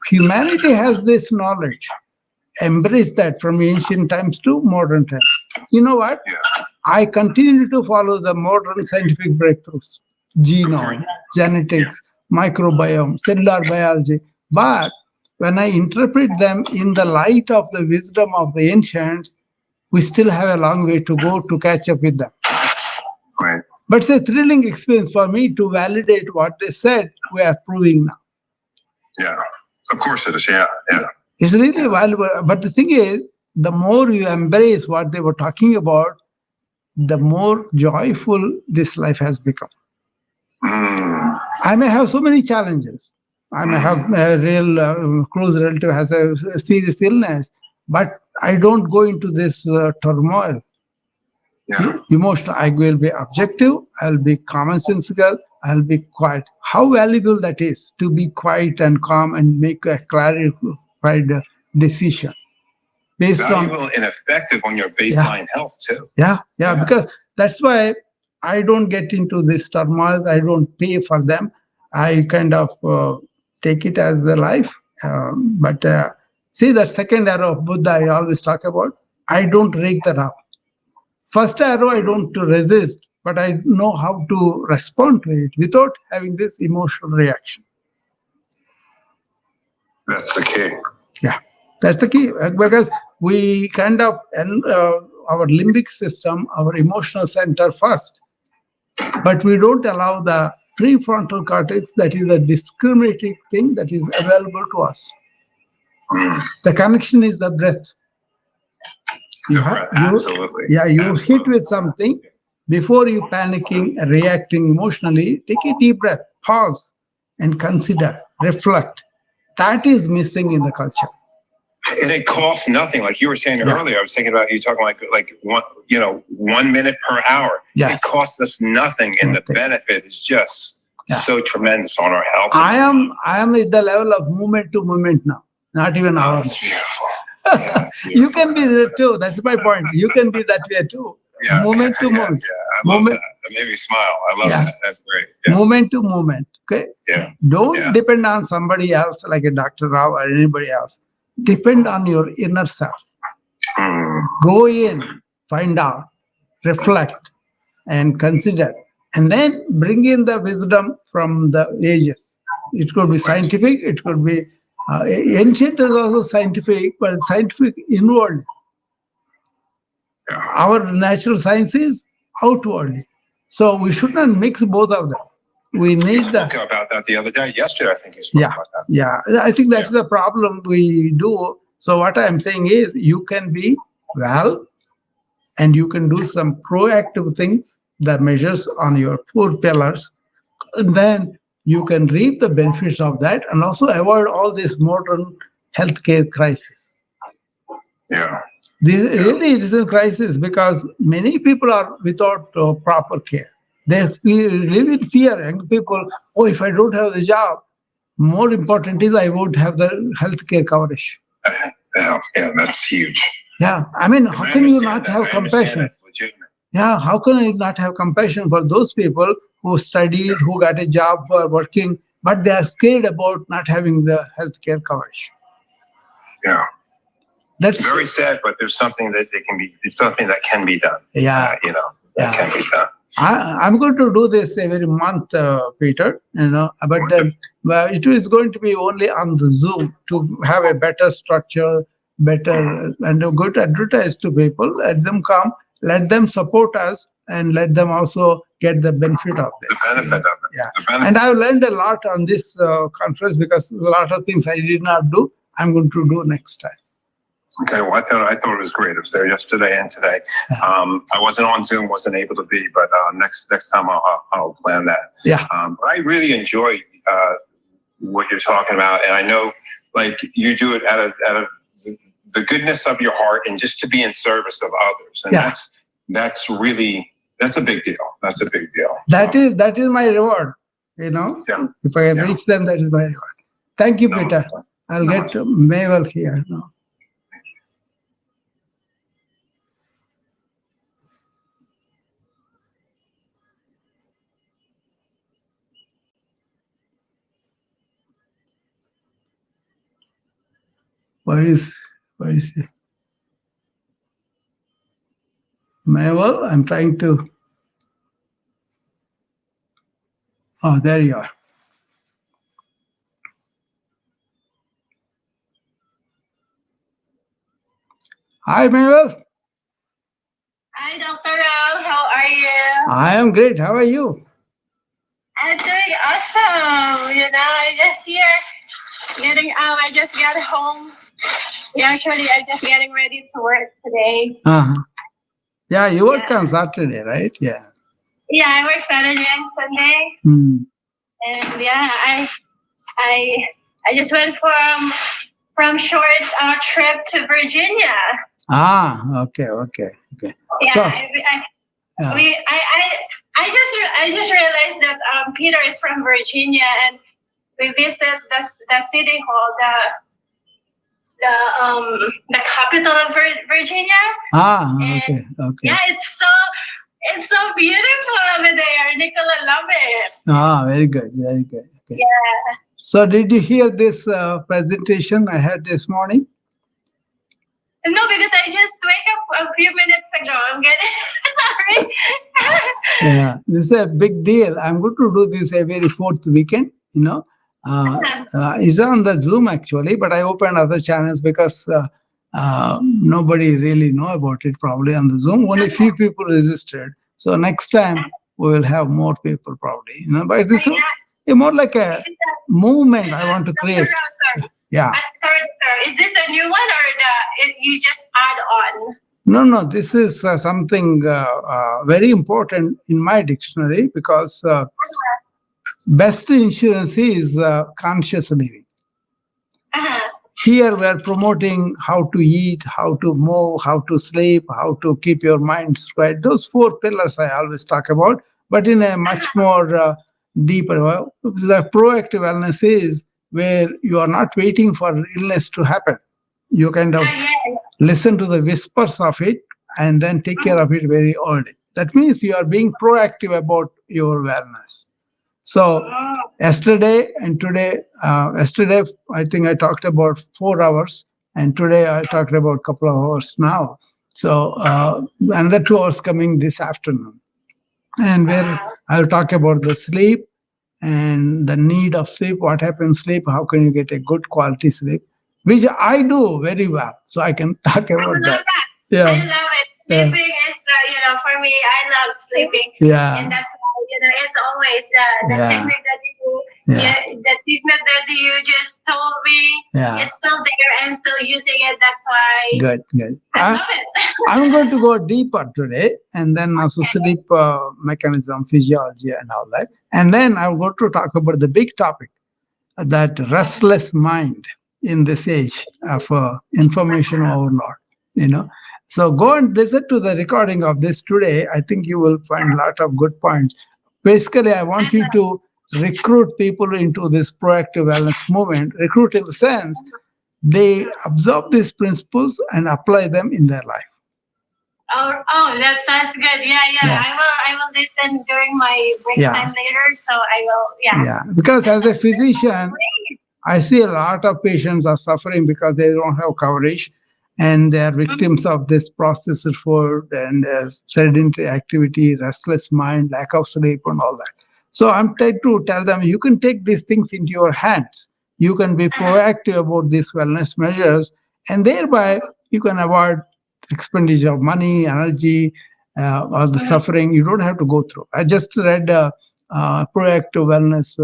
Humanity has this knowledge. embraced that from ancient times to modern times. You know what? Yeah. I continue to follow the modern scientific breakthroughs, genome, genetics, microbiome, cellular biology. But when I interpret them in the light of the wisdom of the ancients, we still have a long way to go to catch up with them. Right. But it's a thrilling experience for me to validate what they said we are proving now. Yeah. Of course it is. Yeah. Yeah. It's really valuable. But the thing is, the more you embrace what they were talking about, the more joyful this life has become. Mm. I may have so many challenges. I may have a real close relative has a serious illness, but I don't go into this turmoil. Yeah. Emotional. I will be objective. I'll be commonsensical. I'll be quiet. How valuable that is to be quiet and calm and make a clarified decision based Valuable on and effective on your baseline health too. yeah, because that's why I don't get into this turmoil. I don't pay for them. I kind of take it as a life. But see that second arrow of Buddha I always talk about. I don't rake that up. First arrow I don't resist, but I know how to respond to it without having this emotional reaction. That's the key. Yeah, that's the key because we kind of our limbic system, our emotional center first, but we don't allow the prefrontal cortex, that is a discriminating thing that is available to us. The connection is the breath. Absolutely. You hit with something before you panicking, reacting emotionally. Take a deep breath, pause, and consider, reflect. That is missing in the culture. And it costs nothing. Like you were saying earlier, I was thinking about you talking like 1 minute per hour. Yes. It costs us nothing, and the benefit is just so tremendous on our health. I am at the level of moment to moment now, not even hours. That's beautiful. Yeah, You can be there too. That's my point. You can be that way too. Yeah, Moment to moment. Yeah, I love that. That made me smile. I love that. That's great. Yeah. Moment to moment. Okay. Yeah. Don't depend on somebody else like a Dr. Rao or anybody else. Depend on your inner self. Go in, find out, reflect, and consider, and then bring in the wisdom from the ages. It could be scientific. It could be ancient is also scientific, but scientific inwardly. Our natural science is outwardly. So we should not mix both of them. We need spoke about that the other day. Yesterday, I think you spoke about that. Yeah, I think that's the problem we do. So what I'm saying is you can be well and you can do some proactive things, the measures on your 4 pillars, and then you can reap the benefits of that and also avoid all this modern healthcare crisis. Yeah. Really, it is a crisis because many people are without proper care. They live in fear. Young people, oh, if I don't have the job, more important is I won't have the healthcare coverage. Yeah, that's huge. Yeah, I mean, how can you not have compassion? That's legitimate. Yeah, how can you not have compassion for those people who studied, who got a job, who are working, but they are scared about not having the healthcare coverage? Yeah. That's very sad, but there's something that it's something that can be done. Yeah. That can be done. I'm going to do this every month, Peter, but it is going to be only on the Zoom to have a better structure, better, and good advertise to people, let them come, let them support us, and let them also get the benefit of this. The benefit of it. Yeah. And I've learned a lot on this conference because a lot of things I did not do, I'm going to do next time. Okay, well, I thought it was great. I was there yesterday and today. I wasn't on Zoom, wasn't able to be, but next time I'll plan that. Yeah. But I really enjoy what you're talking about, and I know, like, you do it out of the goodness of your heart, and just to be in service of others, and that's a big deal. That's a big deal. That is my reward. Yeah. If I reach them, that is my reward. Thank you, Peter. I'll get Mabel here now. Why is Where is he? Mabel, I'm trying to. Oh, there you are. Hi, Mabel. Hi, Dr. Ram. How are you? I am great. How are you? I'm doing awesome. I just here I just got home. Actually, I'm just getting ready to work today. Yeah, you work on Saturday, right? Yeah. Yeah, I work Saturday and Sunday. And yeah, I just went from short trip to Virginia. Okay. Yeah, So, I just realized that Peter is from Virginia, and we visit the city hall, the capital of Virginia. okay. Yeah, it's so beautiful over there. Nicola love it. Very good. Okay. Yeah. So, did you hear this presentation I had this morning? No, because I just wake up a few minutes ago. I'm getting sorry. Yeah, this is a big deal. I'm going to do this every fourth weekend. It's on the Zoom actually, but I opened other channels because nobody really know about it probably on the Zoom. Only few people registered. So next time we will have more people probably. But this is more like a movement I want to create. Yeah. Sorry, sir. Is this a new one or you just add on? No, this is something very important in my dictionary because best insurance is conscious living. Here we are promoting how to eat, how to move, how to sleep, how to keep your mind squared. Those 4 pillars I always talk about, but in a much more deeper way. The proactive wellness is where you are not waiting for illness to happen. You kind of listen to the whispers of it and then take care of it very early. That means you are being proactive about your wellness. So yesterday and today, yesterday I think I talked about 4 hours, and today I talked about a couple of hours now. So another 2 hours coming this afternoon, and where I'll talk about the sleep and the need of sleep, what happens sleep, how can you get a good quality sleep, which I do very well. So I can talk about that. Yeah. I love it. Sleeping is, for me, I love sleeping. Yeah. And that's why, it's always the technique that the treatment that you just told me. Yeah. It's still there. I'm still using it. That's why. Good. I love it. I'm going to go deeper today, and then also sleep mechanism, physiology, and all that. And then I'm going to talk about the big topic, that restless mind in this age of information overload. So go and listen to the recording of this today. I think you will find a lot of good points. Basically, I want you to recruit people into this proactive wellness movement. Recruit in the sense they absorb these principles and apply them in their life. Oh, that sounds good. Yeah. I will listen during my break time later. So I will. Yeah, because as a physician, I see a lot of patients are suffering because they don't have coverage, and they are victims of this processed food and sedentary activity, restless mind, lack of sleep, and all that. So I'm trying to tell them you can take these things into your hands. You can be proactive about these wellness measures, and thereby you can avoid expenditure of money, energy, or the suffering you don't have to go through. I just read a proactive wellness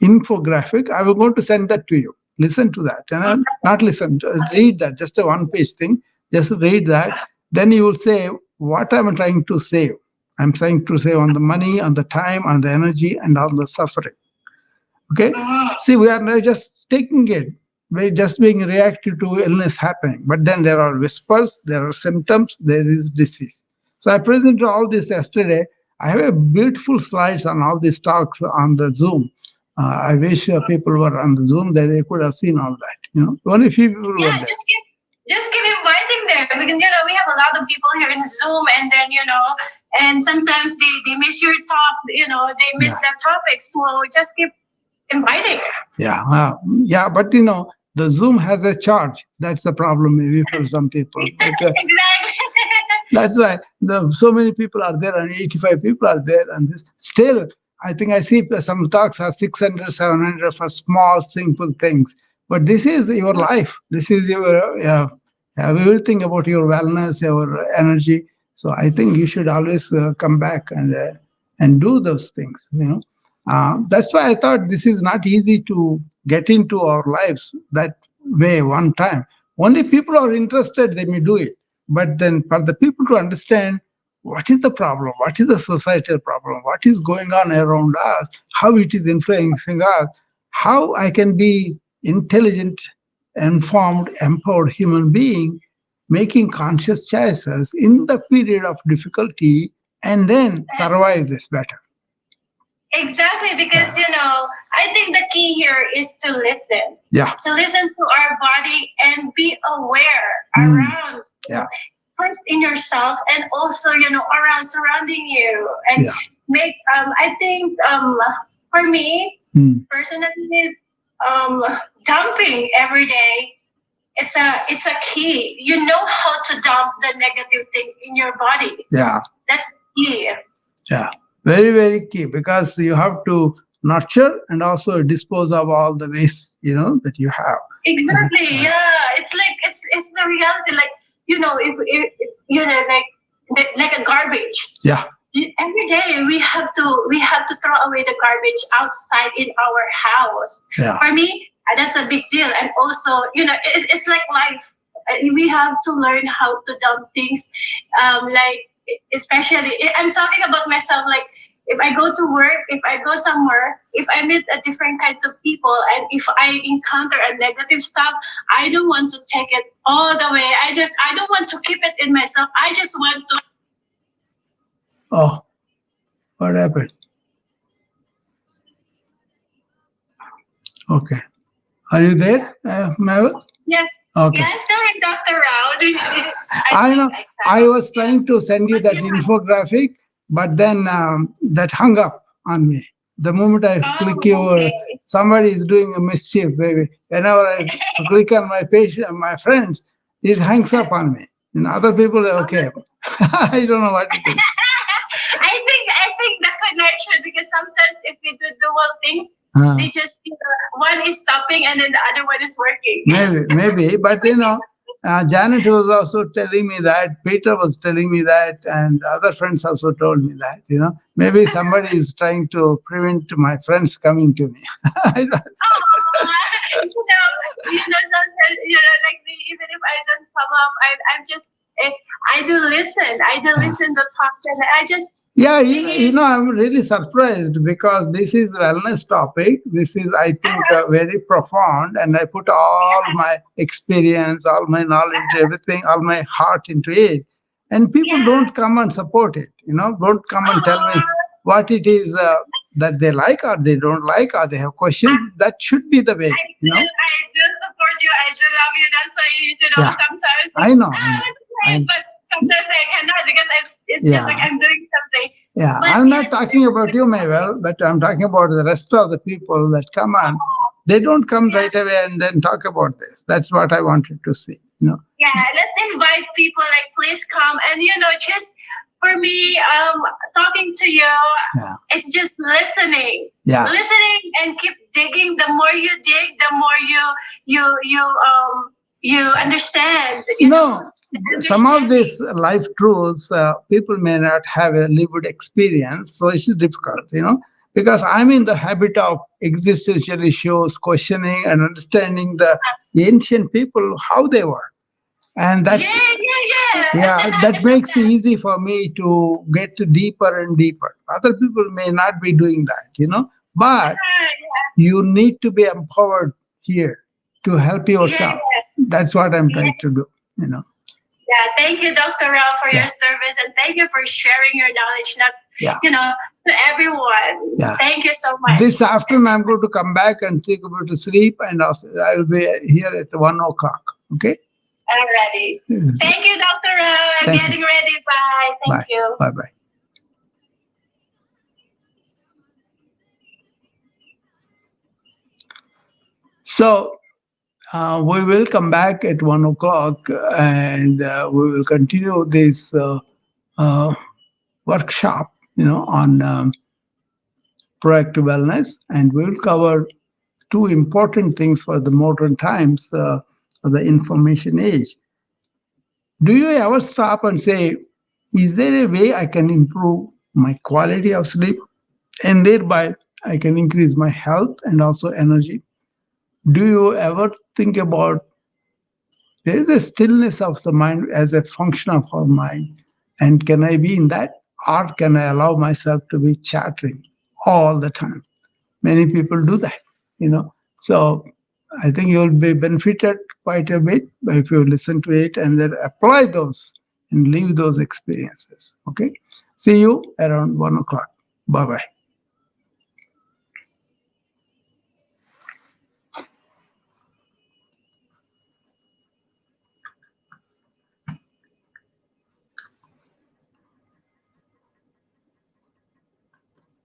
infographic. I will go to send that to you. Listen to that. And not listen, read that, just a one-page thing. Just read that. Then you will say, what am I trying to save? I'm trying to save on the money, on the time, on the energy, and on the suffering. Okay? See, we are not just taking it. We're just being reactive to illness happening. But then there are whispers, there are symptoms, there is disease. So I presented all this yesterday. I have a beautiful slides on all these talks on the Zoom. I wish people were on the Zoom that they could have seen all that. Only few people were there. Just keep inviting them because we have a lot of people here in Zoom, and then and sometimes they miss your talk. They miss the topic. So just keep inviting. Yeah, but The Zoom has a charge. That's the problem maybe for some people. But, Exactly. that's why so many people are there, and 85 people are there. And this still, I think I see some talks are 600, 700 for small, simple things. But this is your life. This is your everything about your wellness, your energy. So I think you should always come back and do those things. That's why I thought this is not easy to get into our lives that way one time. Only people who are interested, they may do it. But then for the people to understand what is the problem, what is the societal problem, what is going on around us, how it is influencing us, how I can be intelligent, informed, empowered human being, making conscious choices in the period of difficulty, and then survive this better. Exactly, because I think the key here is to listen. Yeah. To listen to our body and be aware around. Yeah. First in yourself and also around surrounding you and make. I think for me personally, dumping every day. It's a key. You know how to dump the negative thing in your body. Yeah. That's key. Yeah. Very, very key, because you have to nurture and also dispose of all the waste, that you have. Exactly. Yeah. It's like it's the reality. Like if like a garbage. Yeah. Every day we have to throw away the garbage outside in our house. Yeah. For me, that's a big deal. And also, it's like life. We have to learn how to dump things. Like especially, I'm talking about myself. Like if I go to work, if I go somewhere, if I meet a different kinds of people, and if I encounter a negative stuff, I don't want to take it all the way. I don't want to keep it in myself. I just want to. Oh, what happened? Okay. Are you there, Mabel? Yeah. Okay. Yeah, I'm still in Dr. Rao. I know. I was trying to send you that infographic, but then that hung up on me. The moment I click your, somebody is doing a mischief, baby. Whenever I click on my friends, it hangs up on me. And other people are okay. I don't know what it is. I think the connection, because sometimes if we do dual things, they just one is stopping and then the other one is working. Maybe, but Janet was also telling me that, Peter was telling me that, and other friends also told me that, maybe somebody is trying to prevent my friends coming to me. Sometimes, like me, even if I don't come up, I'm just, I do listen to talks, and I just. Yeah, I'm really surprised, because this is wellness topic. This is, I think, very profound, and I put all my experience, all my knowledge, everything, all my heart into it. And people don't come and support it, don't come and tell me what it is that they like or they don't like, or they have questions. That should be the way, I do support you. I do love you. That's why you sometimes. I know. But sometimes I cannot, because it's just like I'm doing something. Yeah, But I'm not talking about you, Mabel, but I'm talking about the rest of the people that come on. They don't come right away and then talk about this. That's what I wanted to see. Yeah, let's invite people. Like, please come, and just for me, talking to you, it's just listening. Yeah, listening and keep digging. The more you dig, the more you understand. Some of these life truths, people may not have a lived experience, so it's difficult, because I'm in the habit of existential issues, questioning and understanding the ancient people, how they were. And that, that makes it easy for me to get deeper and deeper. Other people may not be doing that, but you need to be empowered here to help yourself. That's what I'm trying to do, Yeah, thank you, Dr. Rao, for your service, and thank you for sharing your knowledge, to everyone. Yeah. Thank you so much. This afternoon, I'm going to come back and take a bit to sleep, and also I will be here at 1 o'clock. Okay? Alrighty. Thank you, Dr. Rao. I'm getting ready. Bye. Thank you. Bye-bye. So, We will come back at 1 o'clock and we will continue this uh, workshop, on proactive wellness, and we will cover two important things for the modern times, for the information age. Do you ever stop and say, is there a way I can improve my quality of sleep and thereby I can increase my health and also energy? Do you ever think about there is a stillness of the mind as a function of our mind, and can I be in that, or can I allow myself to be chattering all the time? Many people do that. So I think you'll be benefited quite a bit if you listen to it and then apply those and live those experiences. Okay. See you around 1 o'clock. Bye bye.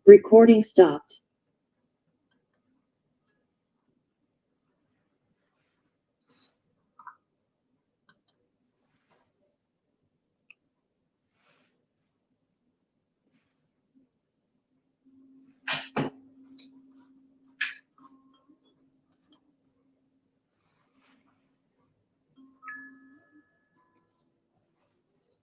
Recording stopped.